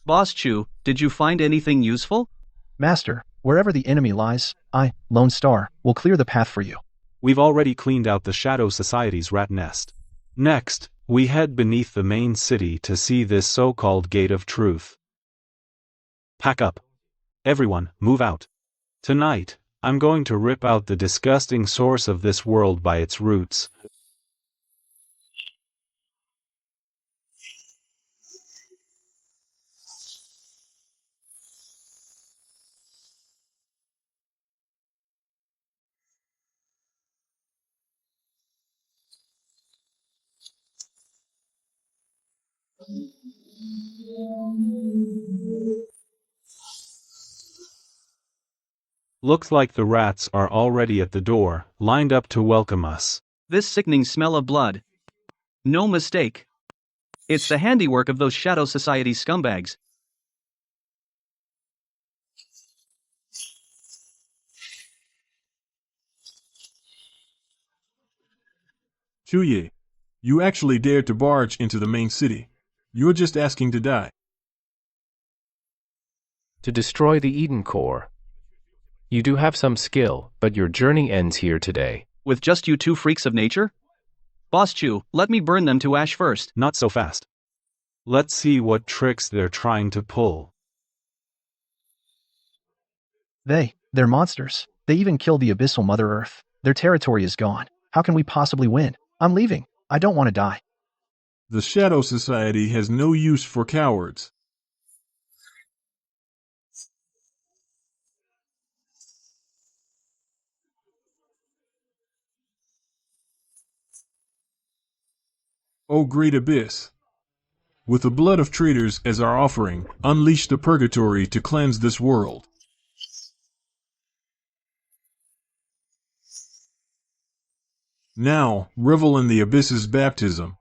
Boss Chu, did you find anything useful? Master, wherever the enemy lies, I, Lone Star, will clear the path for you. We've already cleaned out the Shadow Society's rat nest. Next, we head beneath the main city to see this so-called Gate of Truth. Pack up. Everyone, move out. Tonight, I'm going to rip out the disgusting source of this world by its roots. Looks like the rats are already at the door, lined up to welcome us. This sickening smell of blood. No mistake. It's the handiwork of those Shadow Society scumbags. Chuye, you actually dared to barge into the main city. You're just asking to die. To destroy the Eden core. You do have some skill, but your journey ends here today. With just you two freaks of nature? Boss Chu, let me burn them to ash first. Not so fast. Let's see what tricks they're trying to pull. They're monsters. They even killed the abyssal Mother Earth. Their territory is gone. How can we possibly win? I'm leaving. I don't want to die. The Shadow Society has no use for cowards. O great abyss! With the blood of traitors as our offering, unleash the purgatory to cleanse this world. Now, revel in the abyss's baptism.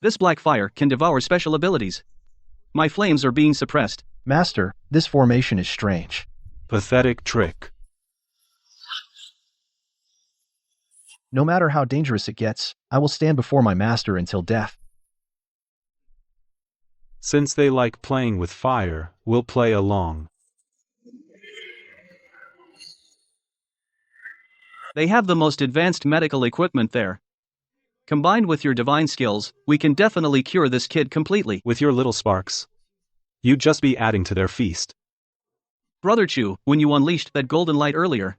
This black fire can devour special abilities. My flames are being suppressed. Master, this formation is strange. Pathetic trick. No matter how dangerous it gets, I will stand before my master until death. Since they like playing with fire, we'll play along. They have the most advanced medical equipment there. Combined with your divine skills, we can definitely cure this kid completely. With your little sparks, you'd just be adding to their feast. Brother Chu, when you unleashed that golden light earlier,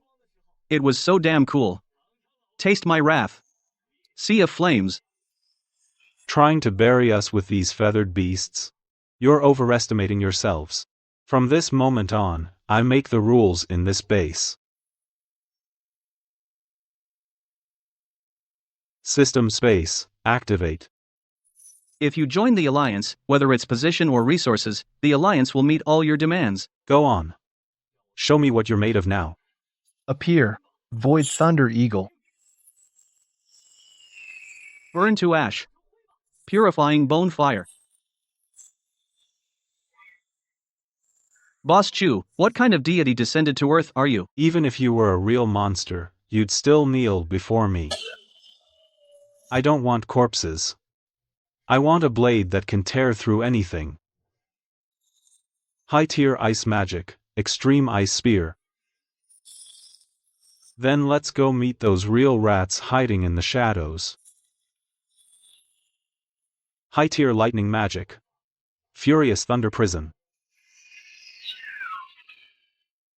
it was so damn cool. Taste my wrath. Sea of flames. Trying to bury us with these feathered beasts? You're overestimating yourselves. From this moment on, I make the rules in this base. System space, activate. If you join the Alliance, whether it's position or resources, the Alliance will meet all your demands. Go on. Show me what you're made of now. Appear, Void Thunder Eagle. Burn to ash. Purifying bone fire. Boss Chu, what kind of deity descended to Earth are you? Even if you were a real monster, you'd still kneel before me. I don't want corpses. I want a blade that can tear through anything. High-tier ice magic, extreme ice spear. Then let's go meet those real rats hiding in the shadows. High-tier lightning magic. Furious thunder prison.